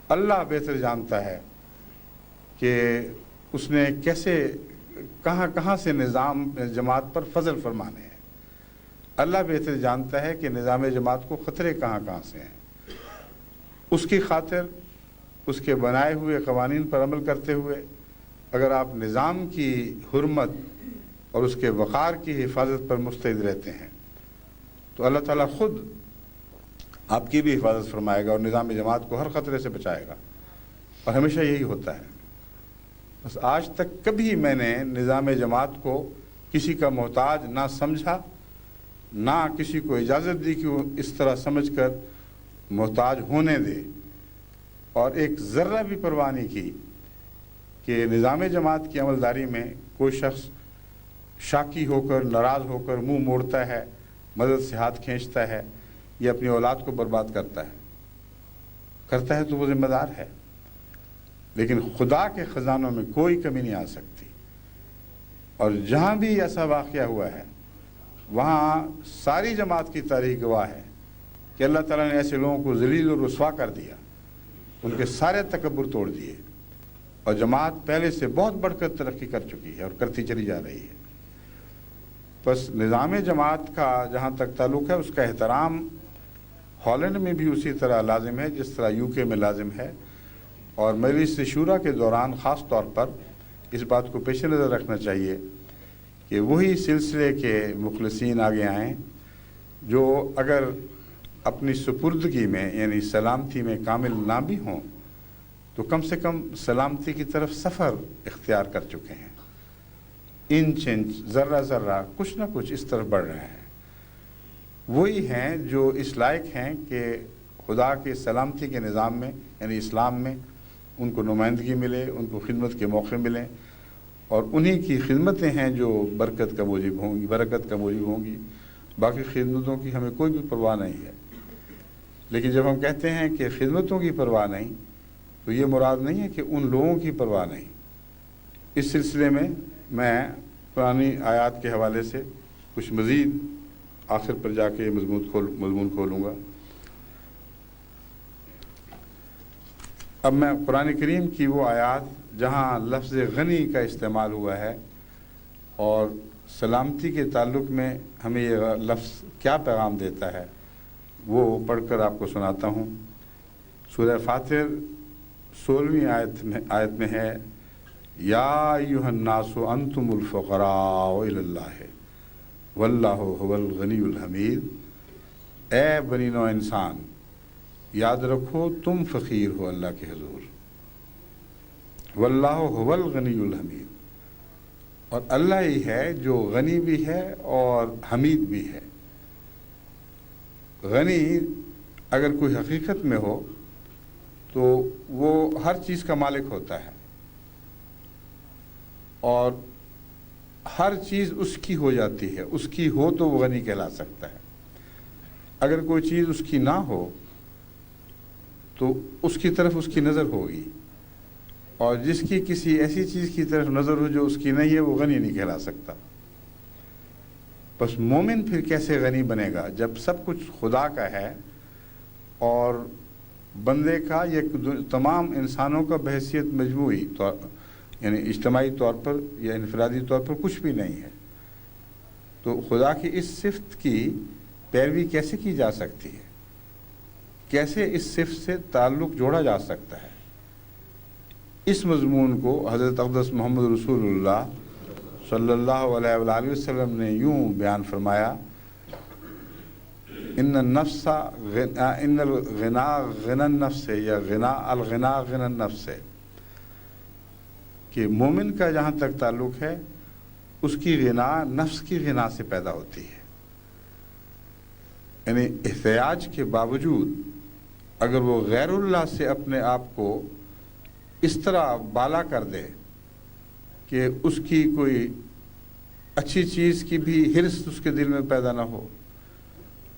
اللہ بہتر جانتا ہے کہ اس نے کیسے کہاں سے نظام جماعت پر فضل فرمانے ہیں۔ اللہ بہتر جانتا ہے کہ نظام جماعت کو خطرے کہاں سے ہیں۔ اس کی خاطر اس کے بنائے ہوئے قوانین پر عمل کرتے ہوئے اگر آپ نظام کی حرمت اور اس کے وقار کی حفاظت پر مستعد رہتے ہیں تو اللہ تعالیٰ خود آپ کی بھی حفاظت فرمائے گا اور نظام جماعت کو ہر خطرے سے بچائے گا، اور ہمیشہ یہی ہوتا ہے۔ بس آج تک کبھی میں نے نظام جماعت کو کسی کا محتاج نہ سمجھا، نہ کسی کو اجازت دی کہ وہ اس طرح سمجھ کر محتاج ہونے دے، اور ایک ذرہ بھی پرواہ نہیں کی کہ نظام جماعت کی عملداری میں کوئی شخص شاکی ہو کر، ناراض ہو کر منہ موڑتا ہے، مدد سے ہاتھ کھینچتا ہے یا اپنی اولاد کو برباد کرتا ہے تو وہ ذمہ دار ہے، لیکن خدا کے خزانوں میں کوئی کمی نہیں آ سکتی۔ اور جہاں بھی ایسا واقعہ ہوا ہے وہاں ساری جماعت کی تاریخ گواہ ہے کہ اللہ تعالیٰ نے ایسے لوگوں کو ذلیل اور رسوا کر دیا، ان کے سارے تکبر توڑ دیے، اور جماعت پہلے سے بہت بڑھ کر ترقی کر چکی ہے اور کرتی چلی جا رہی ہے۔ بس نظام جماعت کا جہاں تک تعلق ہے، اس کا احترام ہالینڈ میں بھی اسی طرح لازم ہے جس طرح UK میں لازم ہے، اور مجلس شورا کے دوران خاص طور پر اس بات کو پیش نظر رکھنا چاہیے کہ وہی سلسلے کے مخلصین آگے آئیں جو اگر اپنی سپردگی میں یعنی سلامتی میں کامل نہ بھی ہوں تو کم سے کم سلامتی کی طرف سفر اختیار کر چکے ہیں، انچ ذرہ ذرہ کچھ نہ کچھ اس طرف بڑھ رہے ہیں۔ وہی ہیں جو اس لائق ہیں کہ خدا کے سلامتی کے نظام میں یعنی اسلام میں ان کو نمائندگی ملے، ان کو خدمت کے موقع ملیں، اور انہی کی خدمتیں ہیں جو برکت کا موجب ہوں گی۔ باقی خدمتوں کی ہمیں کوئی بھی پرواہ نہیں ہے، لیکن جب ہم کہتے ہیں کہ خدمتوں کی پرواہ نہیں تو یہ مراد نہیں ہے کہ ان لوگوں کی پرواہ نہیں۔ اس سلسلے میں پرانی آیات کے حوالے سے کچھ مزید آخر پر جا کے مضمون کھولوں گا۔ اب میں قرآن کریم کی وہ آیات جہاں لفظ غنی کا استعمال ہوا ہے اور سلامتی کے تعلق میں ہمیں یہ لفظ کیا پیغام دیتا ہے وہ پڑھ کر آپ کو سناتا ہوں۔ سورہ فاطر 16ویں آیت میں ہے، یا ایھا الناس انتم الفقراء الی اللہ واللہ هو الغنی الحمید۔ اے بنی نوع انسان، یاد رکھو تم فقیر ہو اللہ کے حضور، واللہ هو الغنی الحمید، اور اللہ ہی ہے جو غنی بھی ہے اور حمید بھی ہے۔ غنی اگر کوئی حقیقت میں ہو تو وہ ہر چیز کا مالک ہوتا ہے اور ہر چیز اس کی ہو جاتی ہے، اس کی ہو تو وہ غنی کہلا سکتا ہے۔ اگر کوئی چیز اس کی نہ ہو تو اس کی طرف اس کی نظر ہوگی، اور جس کی کسی ایسی چیز کی طرف نظر ہو جو اس کی نہیں ہے وہ غنی نہیں کہلا سکتا۔ بس مومن پھر کیسے غنی بنے گا جب سب کچھ خدا کا ہے اور بندے کا یہ تمام انسانوں کا بحیثیت مجموعی طور یعنی اجتماعی طور پر یا انفرادی طور پر کچھ بھی نہیں ہے، تو خدا کی اس صفت کی پیروی کیسے کی جا سکتی ہے؟ کیسے اس صفت سے تعلق جوڑا جا سکتا ہے؟ اس مضمون کو حضرت اقدس محمد رسول اللہ صلی اللہ علیہ وآلہ وسلم نے یوں بیان فرمایا، ان الغنا غنى النفس یا الغنا غنى النفس، کہ مومن کا جہاں تک تعلق ہے اس کی غنا نفس کی غنا سے پیدا ہوتی ہے، یعنی احتیاج کے باوجود اگر وہ غیر اللہ سے اپنے آپ کو اس طرح بالا کر دے کہ اس کی کوئی اچھی چیز کی بھی حرص اس کے دل میں پیدا نہ ہو،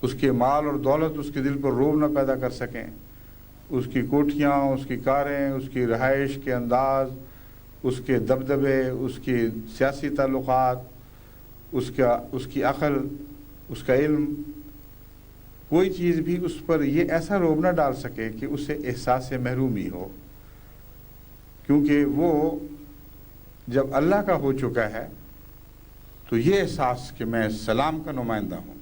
اس کے مال اور دولت اس کے دل پر روب نہ پیدا کر سکیں، اس کی کوٹھیاں، اس کی کاریں، اس کی رہائش کے انداز، اس کے دبدبے، اس کی سیاسی تعلقات، اس کی عقل، اس کا علم، کوئی چیز بھی اس پر یہ ایسا روب نہ ڈال سکے کہ اسے احساس محرومی ہو، کیونکہ وہ جب اللہ کا ہو چکا ہے تو یہ احساس کہ میں سلام کا نمائندہ ہوں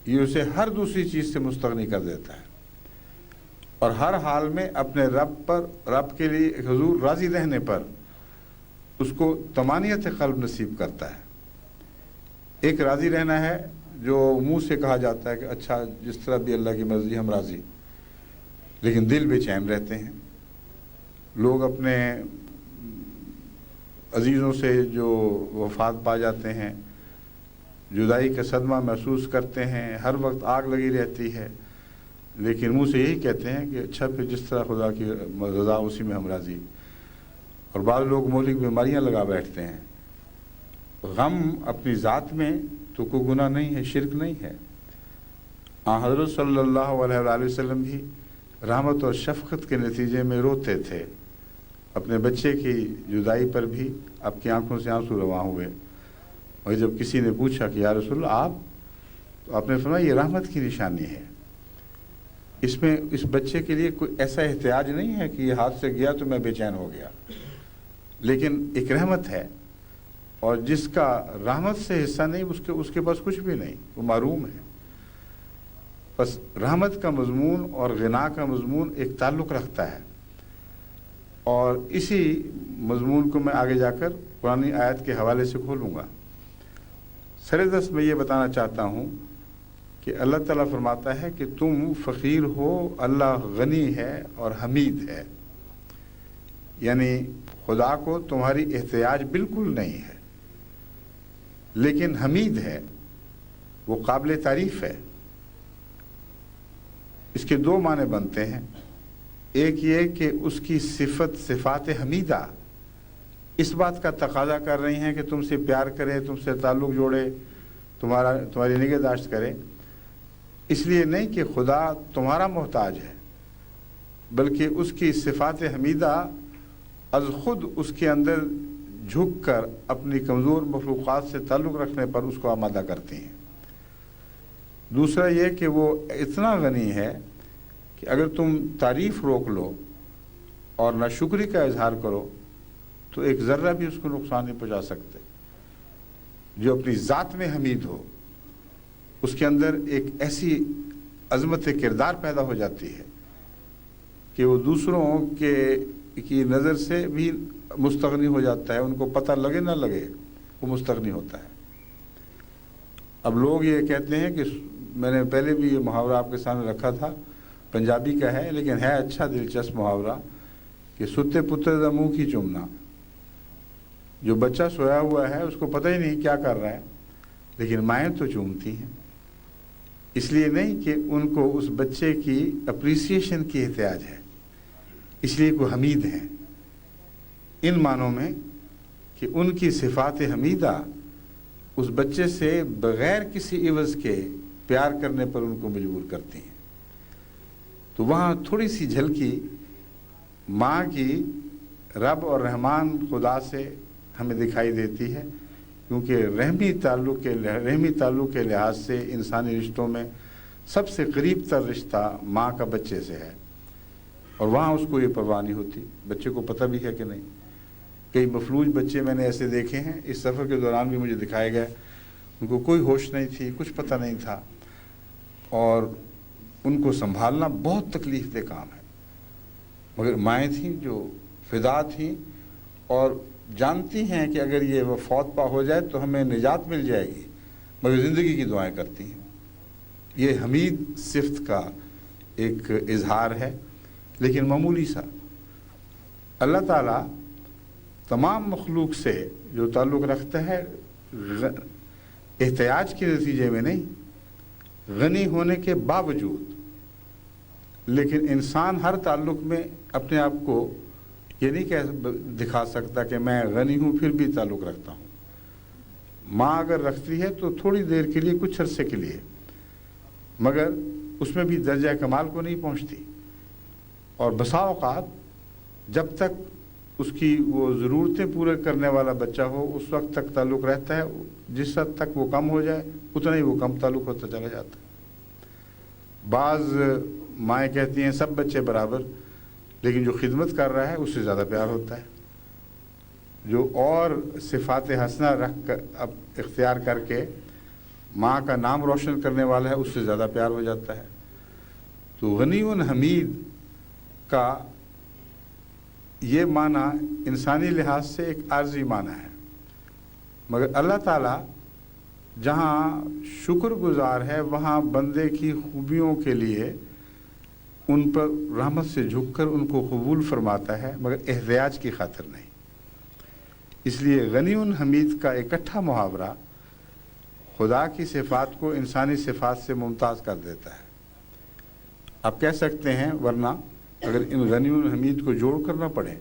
یہ اسے ہر دوسری چیز سے مستغنی کر دیتا ہے، اور ہر حال میں اپنے رب کے لیے حضور راضی رہنے پر اس کو طمانینت قلب نصیب کرتا ہے۔ ایک راضی رہنا ہے جو منہ سے کہا جاتا ہے کہ اچھا جس طرح بھی اللہ کی مرضی ہم راضی، لیکن دل بے چین رہتے ہیں۔ لوگ اپنے عزیزوں سے جو وفات پا جاتے ہیں، جدائی کا صدمہ محسوس کرتے ہیں، ہر وقت آگ لگی رہتی ہے، لیکن منہ سے یہی کہتے ہیں کہ اچھا پھر جس طرح خدا کی رضا اسی میں ہم راضی۔ اور بعض لوگ مہلک بیماریاں لگا بیٹھتے ہیں۔ غم اپنی ذات میں تو کوئی گناہ نہیں ہے، شرک نہیں ہے۔ حضرت صلی اللہ علیہ وآلہ وسلم بھی رحمت اور شفقت کے نتیجے میں روتے تھے، اپنے بچے کی جدائی پر بھی آپ کی آنکھوں سے آنسو رواں ہوئے، اور جب کسی نے پوچھا کہ یا رسول اللہ آپ، تو آپ نے فرمایا یہ رحمت کی نشانی ہے، اس میں اس بچے کے لیے کوئی ایسا احتیاج نہیں ہے کہ یہ ہاتھ سے گیا تو میں بے چین ہو گیا، لیکن ایک رحمت ہے، اور جس کا رحمت سے حصہ نہیں اس کے پاس کچھ بھی نہیں، وہ محروم ہے۔ بس رحمت کا مضمون اور غنا کا مضمون ایک تعلق رکھتا ہے، اور اسی مضمون کو میں آگے جا کر قرآنی آیت کے حوالے سے کھولوں گا۔ سردست میں یہ بتانا چاہتا ہوں کہ اللہ تعالیٰ فرماتا ہے کہ تم فقیر ہو، اللہ غنی ہے اور حمید ہے، یعنی خدا کو تمہاری احتیاج بالکل نہیں ہے، لیکن حمید ہے، وہ قابل تعریف ہے۔ اس کے دو معنی بنتے ہیں، ایک یہ کہ اس کی صفات حمیدہ اس بات کا تقاضا کر رہی ہیں کہ تم سے پیار کرے، تم سے تعلق جوڑے، تمہاری نگہداشت کرے، اس لیے نہیں کہ خدا تمہارا محتاج ہے، بلکہ اس کی صفات حمیدہ از خود اس کے اندر جھک کر اپنی کمزور مخلوقات سے تعلق رکھنے پر اس کو آمادہ کرتی ہیں۔ دوسرا یہ کہ وہ اتنا غنی ہے کہ اگر تم تعریف روک لو اور ناشکری کا اظہار کرو تو ایک ذرہ بھی اس کو نقصان نہیں پہنچا سکتے۔ جو اپنی ذات میں حمید ہو اس کے اندر ایک ایسی عظمت کردار پیدا ہو جاتی ہے کہ وہ دوسروں کی نظر سے بھی مستغنی ہو جاتا ہے، ان کو پتہ لگے نہ لگے وہ مستغنی ہوتا ہے۔ اب لوگ یہ کہتے ہیں کہ میں نے پہلے بھی یہ محاورہ آپ کے سامنے رکھا تھا، پنجابی کا ہے لیکن ہے اچھا دلچسپ محاورہ، کہ ستے پتر دا منہ کی چومنا۔ جو بچہ سویا ہوا ہے اس کو پتہ ہی نہیں کیا کر رہا ہے، لیکن مائیں تو چومتی ہیں، اس لیے نہیں کہ ان کو اس بچے کی اپریسیشن کی احتیاج ہے، اس لیے وہ حمید ہیں ان معنوں میں کہ ان کی صفات حمیدہ اس بچے سے بغیر کسی عوض کے پیار کرنے پر ان کو مجبور کرتی ہیں۔ تو وہاں تھوڑی سی جھلکی ماں کی رب اور رحمان خدا سے ہمیں دکھائی دیتی ہے، کیونکہ رحمی تعلق کے لحاظ سے انسانی رشتوں میں سب سے قریب تر رشتہ ماں کا بچے سے ہے، اور وہاں اس کو یہ پرواہ نہیں ہوتی۔ بچے کو پتہ بھی ہے کہ نہیں، کئی مفلوج بچے میں نے ایسے دیکھے ہیں، اس سفر کے دوران بھی مجھے دکھائے گئے، ان کو کوئی ہوش نہیں تھی، کچھ پتہ نہیں تھا، اور ان کو سنبھالنا بہت تکلیف دہ کام ہے، مگر مائیں تھیں جو فدا تھیں اور جانتی ہیں کہ اگر یہ وہ فوت پا ہو جائے تو ہمیں نجات مل جائے گی، مگر زندگی کی دعائیں کرتی ہیں۔ یہ حمید صفت کا ایک اظہار ہے، لیکن معمولی سا۔ اللہ تعالیٰ تمام مخلوق سے جو تعلق رکھتا ہے احتیاج کے نتیجے میں نہیں، غنی ہونے کے باوجود، لیکن انسان ہر تعلق میں اپنے آپ کو یہ نہیں دکھا سکتا کہ میں غنی ہوں پھر بھی تعلق رکھتا ہوں۔ ماں اگر رکھتی ہے تو تھوڑی دیر کے لیے، کچھ عرصے کے لیے، مگر اس میں بھی درجہ کمال کو نہیں پہنچتی، اور بسا اوقات جب تک اس کی وہ ضرورتیں پورے کرنے والا بچہ ہو اس وقت تک تعلق رہتا ہے، جس حد تک وہ کم ہو جائے اتنا ہی وہ کم تعلق ہوتا چلا جاتا ہے۔ بعض مائیں کہتی ہیں سب بچے برابر، لیکن جو خدمت کر رہا ہے اس سے زیادہ پیار ہوتا ہے، جو اور صفات حسنہ رکھ کر اب اختیار کر کے ماں کا نام روشن کرنے والا ہے اس سے زیادہ پیار ہو جاتا ہے۔ تو غنی حمید کا یہ معنی انسانی لحاظ سے ایک عارضی معنی ہے، مگر اللہ تعالیٰ جہاں شکر گزار ہے وہاں بندے کی خوبیوں کے لیے ان پر رحمت سے جھک کر ان کو قبول فرماتا ہے، مگر احتیاج کی خاطر نہیں۔ اس لیے غنی حمید کا اکٹھا محاورہ خدا کی صفات کو انسانی صفات سے ممتاز کر دیتا ہے۔ آپ کہہ سکتے ہیں ورنہ اگر ان غنی حمید کو جوڑ کر نہ پڑھیں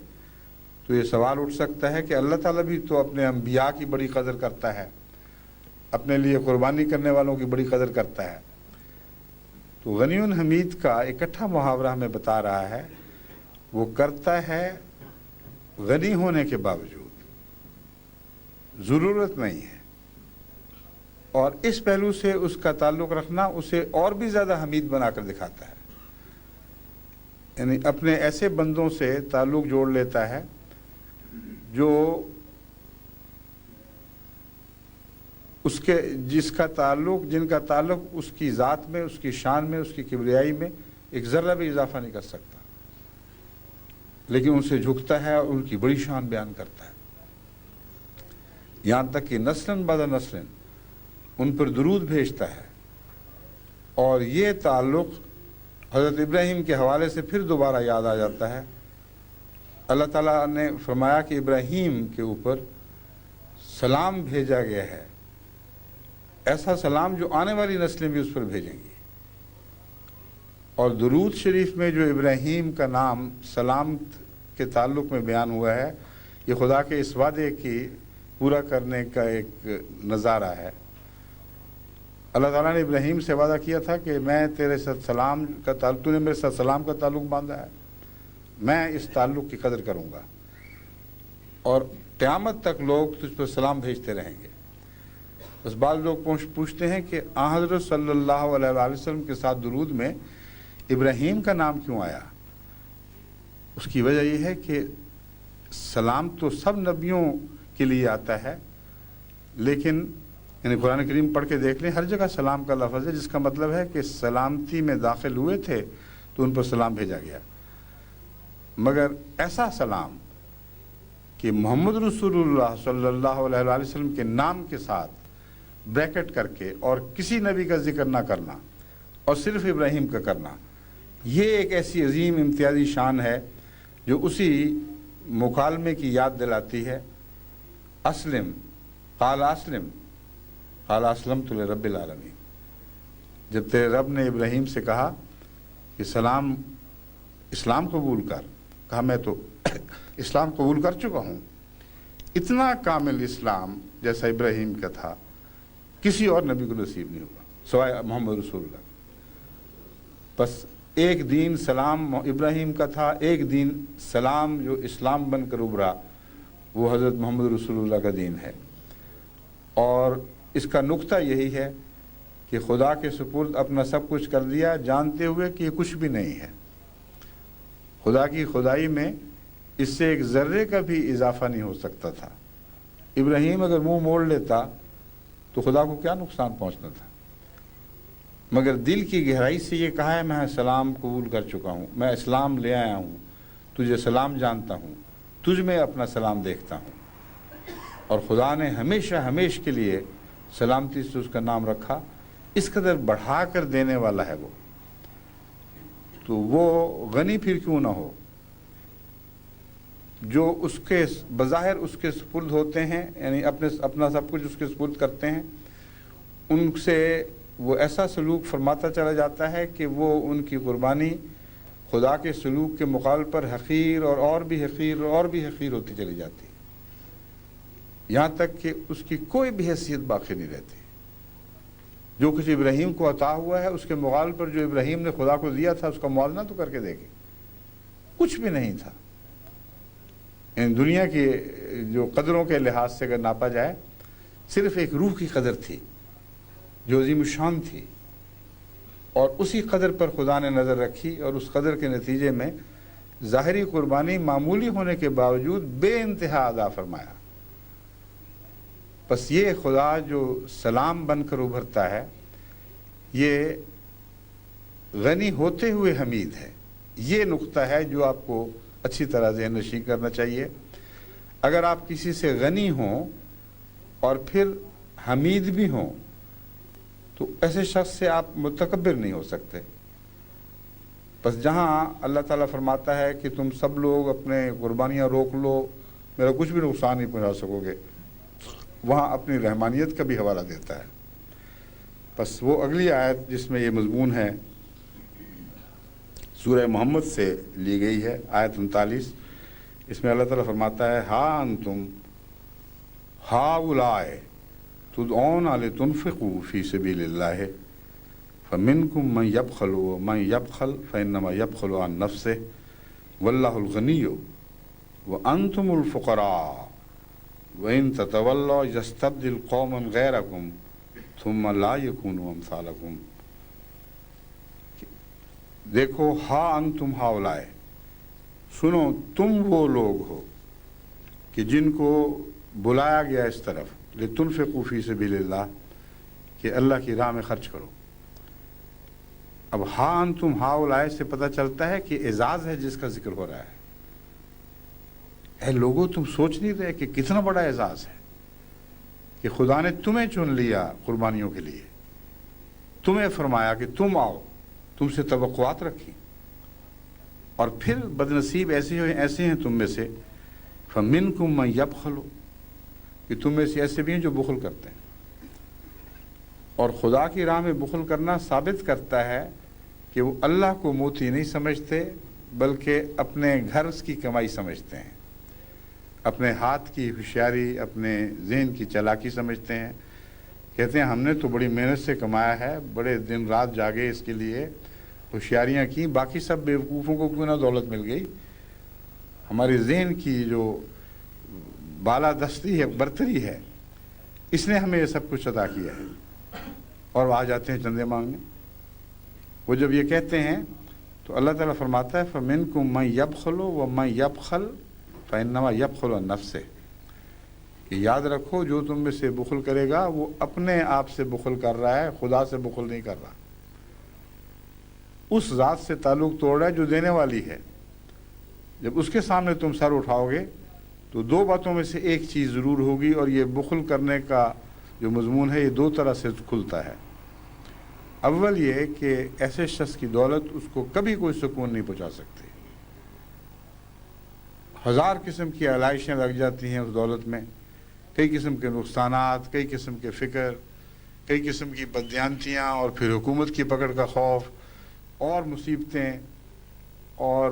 تو یہ سوال اٹھ سکتا ہے کہ اللہ تعالیٰ بھی تو اپنے انبیاء کی بڑی قدر کرتا ہے، اپنے لیے قربانی کرنے والوں کی بڑی قدر کرتا ہے۔ تو غنی حمید کا اکٹھا محاورہ ہمیں بتا رہا ہے وہ کرتا ہے غنی ہونے کے باوجود، ضرورت نہیں ہے، اور اس پہلو سے اس کا تعلق رکھنا اسے اور بھی زیادہ حمید بنا کر دکھاتا ہے۔ یعنی اپنے ایسے بندوں سے تعلق جوڑ لیتا ہے جو جن کا تعلق اس کی ذات میں، اس کی شان میں، اس کی کبریائی میں ایک ذرہ بھی اضافہ نہیں کر سکتا، لیکن ان سے جھکتا ہے اور ان کی بڑی شان بیان کرتا ہے، یہاں تک کہ نسلاً بعد نسلاً ان پر درود بھیجتا ہے۔ اور یہ تعلق حضرت ابراہیم کے حوالے سے پھر دوبارہ یاد آ جاتا ہے۔ اللہ تعالیٰ نے فرمایا کہ ابراہیم کے اوپر سلام بھیجا گیا ہے، ایسا سلام جو آنے والی نسلیں بھی اس پر بھیجیں گی۔ اور درود شریف میں جو ابراہیم کا نام سلام کے تعلق میں بیان ہوا ہے، یہ خدا کے اس وعدے کی پورا کرنے کا ایک نظارہ ہے۔ اللہ تعالیٰ نے ابراہیم سے وعدہ کیا تھا کہ میں تیرے ساتھ سلام کا تعلق، تو نے میرے ساتھ سلام کا تعلق باندھا ہے، میں اس تعلق کی قدر کروں گا، اور قیامت تک لوگ تجھ پر سلام بھیجتے رہیں گے۔ بس بعض لوگ پوچھتے ہیں کہ آن حضرت صلی اللہ علیہ وآلہ وسلم کے ساتھ درود میں ابراہیم کا نام کیوں آیا؟ اس کی وجہ یہ ہے کہ سلام تو سب نبیوں کے لیے آتا ہے، لیکن یعنی قرآن کریم پڑھ کے دیکھ لیں، ہر جگہ سلام کا لفظ ہے، جس کا مطلب ہے کہ سلامتی میں داخل ہوئے تھے تو ان پر سلام بھیجا گیا، مگر ایسا سلام کہ محمد رسول اللہ صلی اللہ علیہ وآلہ وسلم کے نام کے ساتھ بریکٹ کر کے اور کسی نبی کا ذکر نہ کرنا اور صرف ابراہیم کا کرنا، یہ ایک ایسی عظیم امتیازی شان ہے جو اسی مکالمے کی یاد دلاتی ہے۔ اسلم قال اسلم قال اسلمت لرب العالمین، جب تیرے رب نے ابراہیم سے کہا کہ اسلام قبول کر، کہا میں تو اسلام قبول کر چکا ہوں. اتنا کامل اسلام جیسا ابراہیم کا تھا کسی اور نبی کو نصیب نہیں ہوا سوائے محمد رسول اللہ. بس ایک دین سلام ابراہیم کا تھا، ایک دین سلام جو اسلام بن کر ابھرا وہ حضرت محمد رسول اللہ کا دین ہے. اور اس کا نقطہ یہی ہے کہ خدا کے سپرد اپنا سب کچھ کر دیا جانتے ہوئے کہ یہ کچھ بھی نہیں ہے. خدا کی خدائی میں اس سے ایک ذرے کا بھی اضافہ نہیں ہو سکتا تھا. ابراہیم اگر منہ موڑ لیتا تو خدا کو کیا نقصان پہنچنا تھا، مگر دل کی گہرائی سے یہ کہا ہے میں سلام قبول کر چکا ہوں، میں اسلام لے آیا ہوں، تجھے سلام جانتا ہوں، تجھ میں اپنا سلام دیکھتا ہوں. اور خدا نے ہمیشہ ہمیش کے لیے سلامتی سے اس کا نام رکھا. اس قدر بڑھا کر دینے والا ہے وہ، تو وہ غنی پھر کیوں نہ ہو. جو اس کے بظاہر اس کے سپرد ہوتے ہیں، یعنی اپنا سب کچھ اس کے سپرد کرتے ہیں، ان سے وہ ایسا سلوک فرماتا چلا جاتا ہے کہ وہ ان کی قربانی خدا کے سلوک کے مقابل پر حقیر اور بھی حقیر اور بھی حقیر ہوتی چلی جاتی ہے، یہاں تک کہ اس کی کوئی بھی حیثیت باقی نہیں رہتی. جو کچھ ابراہیم کو عطا ہوا ہے اس کے مقابل پر جو ابراہیم نے خدا کو دیا تھا اس کا موازنہ تو کر کے دیکھیں، کچھ بھی نہیں تھا. دنیا کی جو قدروں کے لحاظ سے اگر ناپا جائے صرف ایک روح کی قدر تھی جو عظیم الشان تھی، اور اسی قدر پر خدا نے نظر رکھی اور اس قدر کے نتیجے میں ظاہری قربانی معمولی ہونے کے باوجود بے انتہا ادا فرمایا. بس یہ خدا جو سلام بن کر ابھرتا ہے یہ غنی ہوتے ہوئے حمید ہے. یہ نقطہ ہے جو آپ کو اچھی طرح ذہن نشین کرنا چاہیے. اگر آپ کسی سے غنی ہوں اور پھر حمید بھی ہوں تو ایسے شخص سے آپ متکبر نہیں ہو سکتے. بس جہاں اللہ تعالیٰ فرماتا ہے کہ تم سب لوگ اپنے قربانیاں روک لو، میرا کچھ بھی نقصان نہیں پہنچا سکو گے، وہاں اپنی رحمانیت کا بھی حوالہ دیتا ہے. بس وہ اگلی آیت جس میں یہ مضمون ہے سورہ محمد سے لی گئی ہے، آیت 39. اس میں اللہ تعالیٰ فرماتا ہے ہا انتم ہاؤلائے تدعون لتنفقوا فی سبیل اللہ فمنکم من یبخل ومن یبخل فانما یبخل عن نفسہ واللہ الغنی وانتم الفقراء وَإِن تَتَوَلَّوْا يَسْتَبْدِلْ قَوْمًا غَيْرَكُمْ ثُمَّ لَا يَكُونُوا أَمْثَالَكُمْ. دیکھو ہا انتم ہاؤلائے، سنو تم وہ لوگ ہو کہ جن کو بلایا گیا اس طرف لِتُنْفِقُوا فِي سَبِيلِ اللَّهِ کہ اللہ کی راہ میں خرچ کرو. اب ہا انتم ہاؤلائے سے پتہ چلتا ہے کہ اعزاز ہے جس کا ذکر ہو رہا ہے. اے لوگوں تم سوچ نہیں رہے کہ کتنا بڑا اعزاز ہے کہ خدا نے تمہیں چن لیا قربانیوں کے لیے، تمہیں فرمایا کہ تم آؤ، تم سے توقعات رکھی، اور پھر بدنصیب ایسے ہیں تم میں سے فَمِنْكُمْ مَنْ يَبْخَلُ کہ تم میں سے ایسے بھی ہیں جو بخل کرتے ہیں. اور خدا کی راہ میں بخل کرنا ثابت کرتا ہے کہ وہ اللہ کو موتی نہیں سمجھتے بلکہ اپنے گھر کی کمائی سمجھتے ہیں، اپنے ہاتھ کی ہوشیاری، اپنے ذہن کی چالاکی سمجھتے ہیں. کہتے ہیں ہم نے تو بڑی محنت سے کمایا ہے، بڑے دن رات جاگے اس کے لیے، ہوشیاریاں کی، باقی سب بیوقوفوں کو کیوں نہ دولت مل گئی. ہمارے ذہن کی جو بالادستی ہے، برتری ہے، اس نے ہمیں یہ سب کچھ عطا کیا ہے. اور آ جاتے ہیں چندے مانگنے. وہ جب یہ کہتے ہیں تو اللہ تعالیٰ فرماتا ہے فَمِنْكُمْ مَنْ يَبْخَلُ وَمَنْ يَبْخَلْ فَإِنَّمَا يَبْخَلُ عَنْ نَفْسِهِ کہ یاد رکھو جو تم میں سے بخل کرے گا وہ اپنے آپ سے بخل کر رہا ہے، خدا سے بخل نہیں کر رہا. اس ذات سے تعلق توڑ رہا ہے جو دینے والی ہے. جب اس کے سامنے تم سر اٹھاؤ گے تو دو باتوں میں سے ایک چیز ضرور ہوگی، اور یہ بخل کرنے کا جو مضمون ہے یہ دو طرح سے کھلتا ہے. اول یہ کہ ایسے شخص کی دولت اس کو کبھی کوئی سکون نہیں پہنچا سکتی. ہزار قسم کی علائشیں لگ جاتی ہیں اس دولت میں، کئی قسم کے نقصانات، کئی قسم کے فکر، کئی قسم کی بددیانتیاں، اور پھر حکومت کی پکڑ کا خوف اور مصیبتیں اور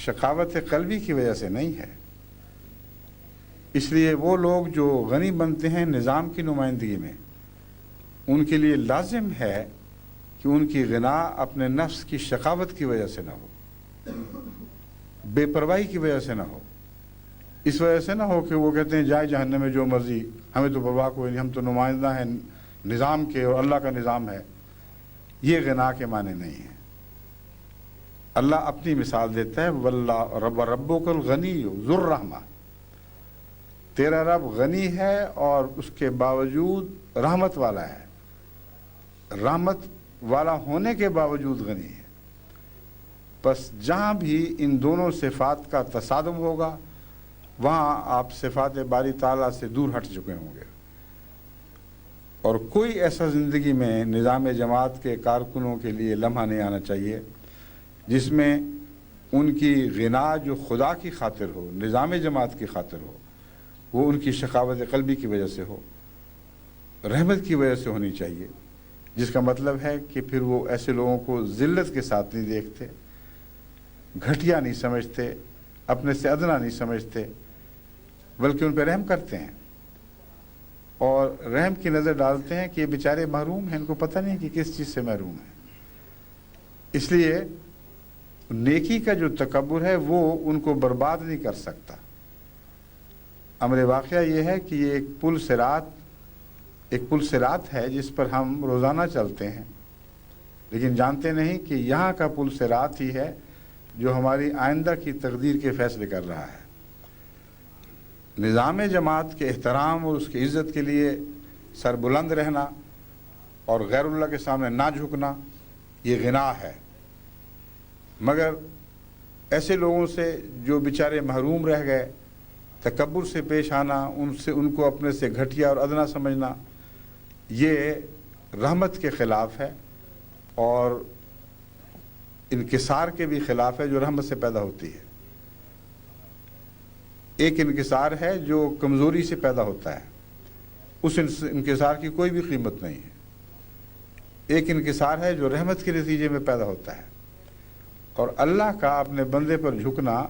شقاوت قلبی کی وجہ سے نہیں ہے۔ اس لیے وہ لوگ جو غنی بنتے ہیں نظام کی نمائندگی میں، ان کے لیے لازم ہے کہ ان کی غنا اپنے نفس کی شقاوت کی وجہ سے نہ ہو، بے پرواہی کی وجہ سے نہ ہو، اس وجہ سے نہ ہو کہ وہ کہتے ہیں جائے جہنم میں جو مرضی، ہمیں تو پرواہ کوئی نہیں، ہم تو نمائندہ ہیں نظام کے اور اللہ کا نظام ہے۔ یہ غنا کے معنی نہیں ہے۔ اللہ اپنی مثال دیتا ہے، واللہ ربک الغنی ذو الرحمہ، تیرا رب غنی ہے اور اس کے باوجود رحمت والا ہے، رحمت والا ہونے کے باوجود غنی ہے۔ بس جہاں بھی ان دونوں صفات کا تصادم ہوگا وہاں آپ صفات باری تعالیٰ سے دور ہٹ چکے ہوں گے، اور کوئی ایسا زندگی میں نظام جماعت کے کارکنوں کے لیے لمحہ نہیں آنا چاہیے جس میں ان کی غنا جو خدا کی خاطر ہو، نظام جماعت کی خاطر ہو، وہ ان کی شقاوت قلبی کی وجہ سے ہو، رحمت کی وجہ سے ہونی چاہیے، جس کا مطلب ہے کہ پھر وہ ایسے لوگوں کو ذلت کے ساتھ نہیں دیکھتے، گھٹیا نہیں سمجھتے، اپنے سے ادنا نہیں سمجھتے، بلکہ ان پہ رحم کرتے ہیں اور رحم کی نظر ڈالتے ہیں کہ یہ بیچارے محروم ہیں، ان کو پتہ نہیں کہ کس چیز سے محروم ہیں۔ اس لیے نیکی کا جو تکبر ہے وہ ان کو برباد نہیں کر سکتا۔ امر واقعہ یہ ہے کہ یہ ایک پل صراط ہے جس پر ہم روزانہ چلتے ہیں، لیکن جانتے نہیں کہ یہاں کا پل صراط ہی ہے جو ہماری آئندہ کی تقدیر کے فیصلے کر رہا ہے۔ نظام جماعت کے احترام اور اس کی عزت کے لیے سر بلند رہنا اور غیر اللہ کے سامنے نہ جھکنا یہ غنا ہے، مگر ایسے لوگوں سے جو بیچارے محروم رہ گئے، تکبر سے پیش آنا، ان کو اپنے سے گھٹیا اور ادنا سمجھنا، یہ رحمت کے خلاف ہے اور انکسار کے بھی خلاف ہے جو رحمت سے پیدا ہوتی ہے۔ ایک انکسار ہے جو کمزوری سے پیدا ہوتا ہے، اس انکسار کی کوئی بھی قیمت نہیں ہے۔ ایک انکسار ہے جو رحمت کے نتیجے میں پیدا ہوتا ہے، اور اللہ کا اپنے بندے پر جھکنا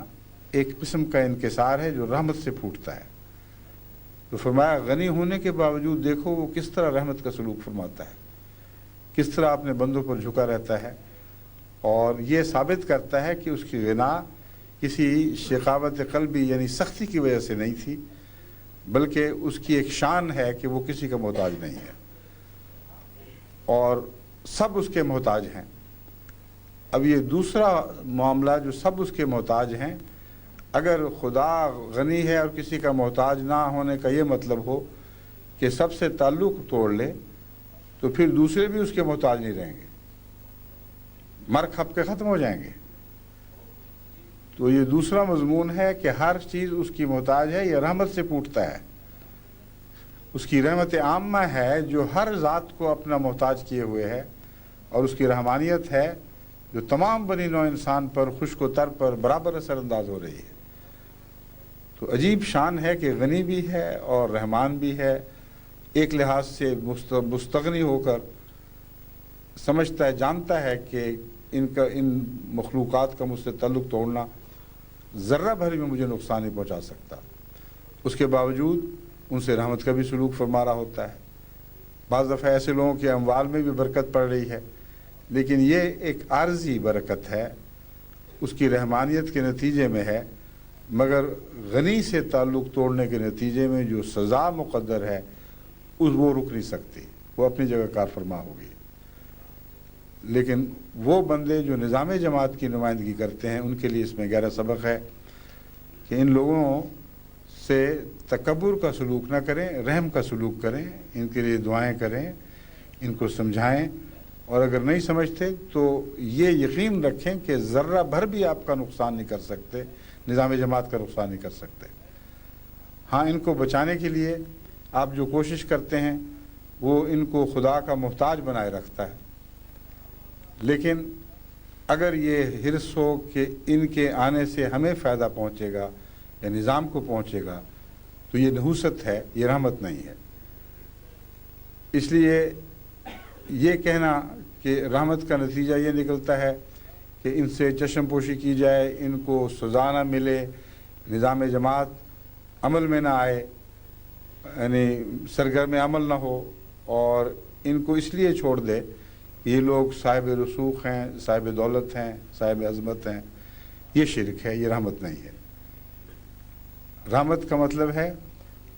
ایک قسم کا انکسار ہے جو رحمت سے پھوٹتا ہے۔ تو فرمایا غنی ہونے کے باوجود دیکھو وہ کس طرح رحمت کا سلوک فرماتا ہے، کس طرح اپنے بندوں پر جھکا رہتا ہے، اور یہ ثابت کرتا ہے کہ اس کی غنا کسی شقاوت قلبی یعنی سختی کی وجہ سے نہیں تھی، بلکہ اس کی ایک شان ہے کہ وہ کسی کا محتاج نہیں ہے اور سب اس کے محتاج ہیں۔ اب یہ دوسرا معاملہ جو سب اس کے محتاج ہیں، اگر خدا غنی ہے اور کسی کا محتاج نہ ہونے کا یہ مطلب ہو کہ سب سے تعلق توڑ لے تو پھر دوسرے بھی اس کے محتاج نہیں رہیں گے، مر کھپ کے ختم ہو جائیں گے۔ تو یہ دوسرا مضمون ہے کہ ہر چیز اس کی محتاج ہے، یہ رحمت سے پوٹتا ہے۔ اس کی رحمت عامہ ہے جو ہر ذات کو اپنا محتاج کیے ہوئے ہے، اور اس کی رحمانیت ہے جو تمام بنی نوع انسان پر خشک و تر پر برابر اثر انداز ہو رہی ہے۔ تو عجیب شان ہے کہ غنی بھی ہے اور رحمان بھی ہے، ایک لحاظ سے مستغنی ہو کر سمجھتا ہے، جانتا ہے کہ ان مخلوقات کا مجھ سے تعلق توڑنا ذرہ بھر میں مجھے نقصان نہیں پہنچا سکتا، اس کے باوجود ان سے رحمت کا بھی سلوک فرما رہا ہوتا ہے۔ بعض دفعہ ایسے لوگوں کے اموال میں بھی برکت پڑ رہی ہے، لیکن یہ ایک عارضی برکت ہے، اس کی رحمانیت کے نتیجے میں ہے، مگر غنی سے تعلق توڑنے کے نتیجے میں جو سزا مقدر ہے وہ رک نہیں سکتی، وہ اپنی جگہ کار فرما ہوگی۔ لیکن وہ بندے جو نظام جماعت کی نمائندگی کرتے ہیں ان کے لیے اس میں گہرا سبق ہے کہ ان لوگوں سے تکبر کا سلوک نہ کریں، رحم کا سلوک کریں، ان کے لیے دعائیں کریں، ان کو سمجھائیں، اور اگر نہیں سمجھتے تو یہ یقین رکھیں کہ ذرہ بھر بھی آپ کا نقصان نہیں کر سکتے، نظام جماعت کا نقصان نہیں کر سکتے۔ ہاں، ان کو بچانے کے لیے آپ جو کوشش کرتے ہیں وہ ان کو خدا کا محتاج بنائے رکھتا ہے، لیکن اگر یہ حرص ہو کہ ان کے آنے سے ہمیں فائدہ پہنچے گا یا نظام کو پہنچے گا تو یہ نحوست ہے، یہ رحمت نہیں ہے۔ اس لیے یہ کہنا کہ رحمت کا نتیجہ یہ نکلتا ہے کہ ان سے چشم پوشی کی جائے، ان کو سزا نہ ملے، نظام جماعت عمل میں نہ آئے، یعنی سرگرم عمل نہ ہو، اور ان کو اس لیے چھوڑ دے کہ یہ لوگ صاحب رسوخ ہیں، صاحب دولت ہیں، صاحب عظمت ہیں، یہ شرک ہے، یہ رحمت نہیں ہے۔ رحمت کا مطلب ہے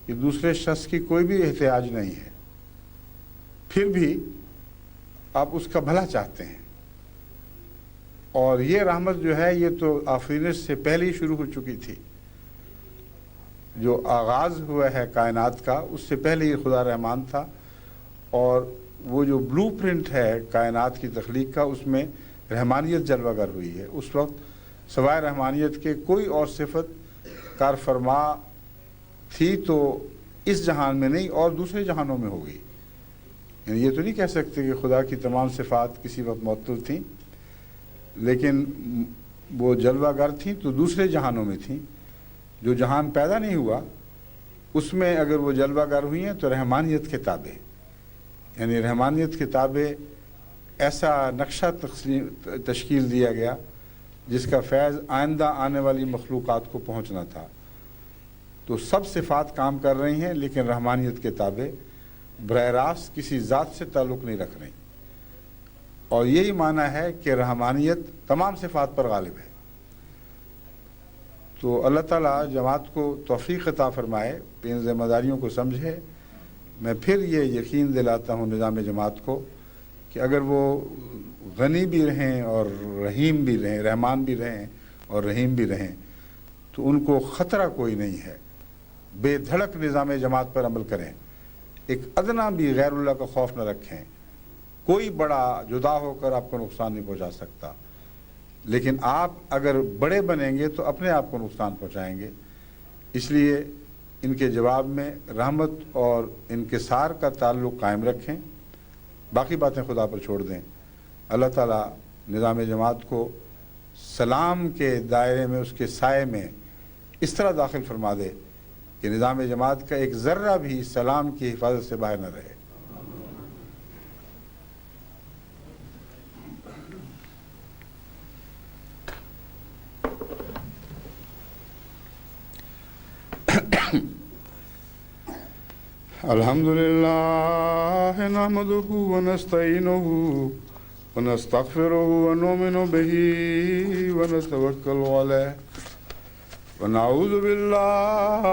کہ دوسرے شخص کی کوئی بھی احتیاج نہیں ہے، پھر بھی آپ اس کا بھلا چاہتے ہیں، اور یہ رحمت جو ہے یہ تو آفرینش سے پہلے ہی شروع ہو چکی تھی۔ جو آغاز ہوا ہے کائنات کا اس سے پہلے ہی خدا رحمان تھا، اور وہ جو بلو پرنٹ ہے کائنات کی تخلیق کا اس میں رحمانیت جلوہ گر ہوئی ہے۔ اس وقت سوائے رحمانیت کے کوئی اور صفت کار فرما تھی تو اس جہان میں نہیں اور دوسرے جہانوں میں ہوگی۔ یعنی یہ تو نہیں کہہ سکتے کہ خدا کی تمام صفات کسی وقت معطل تھیں، لیکن وہ جلوہ گر تھیں تو دوسرے جہانوں میں تھیں۔ جو جہان پیدا نہیں ہوا اس میں اگر وہ جلوہ گر ہوئی ہیں تو رحمانیت کے تابع، یعنی رحمانیت کے تابع ایسا نقشہ تشکیل دیا گیا جس کا فیض آئندہ آنے والی مخلوقات کو پہنچنا تھا۔ تو سب صفات کام کر رہی ہیں لیکن رحمانیت کے تابع، براہ راست کسی ذات سے تعلق نہیں رکھ رہی، اور یہی معنی ہے کہ رحمانیت تمام صفات پر غالب ہے۔ تو اللہ تعالیٰ جماعت کو توفیق عطا فرمائے، ان ذمہ داریوں کو سمجھے۔ میں پھر یہ یقین دلاتا ہوں نظام جماعت کو کہ اگر وہ غنی بھی رہیں اور رحیم بھی رہیں، رحمان بھی رہیں اور رحیم بھی رہیں، تو ان کو خطرہ کوئی نہیں ہے۔ بے دھڑک نظام جماعت پر عمل کریں، ایک ادنا بھی غیر اللہ کا خوف نہ رکھیں۔ کوئی بڑا جدا ہو کر آپ کو نقصان نہیں پہنچا سکتا، لیکن آپ اگر بڑے بنیں گے تو اپنے آپ کو نقصان پہنچائیں گے۔ اس لیے ان کے جواب میں رحمت اور انکسار کا تعلق قائم رکھیں، باقی باتیں خدا پر چھوڑ دیں۔ اللہ تعالیٰ نظام جماعت کو سلام کے دائرے میں، اس کے سائے میں اس طرح داخل فرما دے کہ نظام جماعت کا ایک ذرہ بھی سلام کی حفاظت سے باہر نہ رہے۔ الحمدللہ نحمده ونستعینه ونستغفره ونؤمن به ونتوکل علیہ ونعوذ باللہ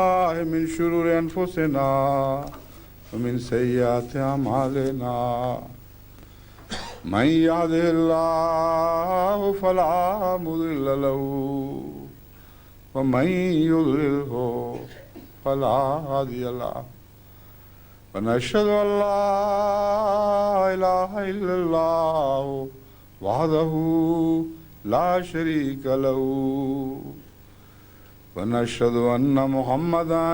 من شرور انفسنا ومن سیئات اعمالنا من یهده اللہ فلا مضل له ومن یضللہ فلا هادی له ونشهد أن لا إله إلا الله وحده لا شريك له ونشهد أن محمدا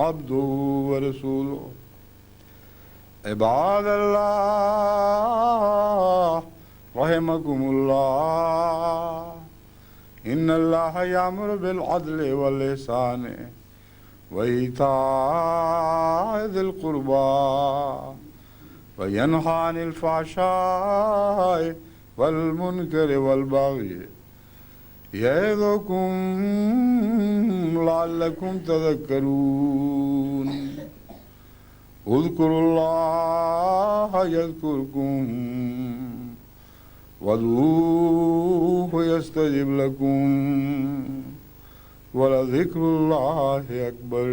عبده ورسوله عباد الله رحمكم الله إن الله يأمر بالعدل والإحسان وإيتاء ذي القربى وينهى عن الفحشاء والمنكر والبغي يعظكم لعلكم تذكرون اذكروا الله يذكركم وادعوه يستجب لكم ولذكر الله أكبر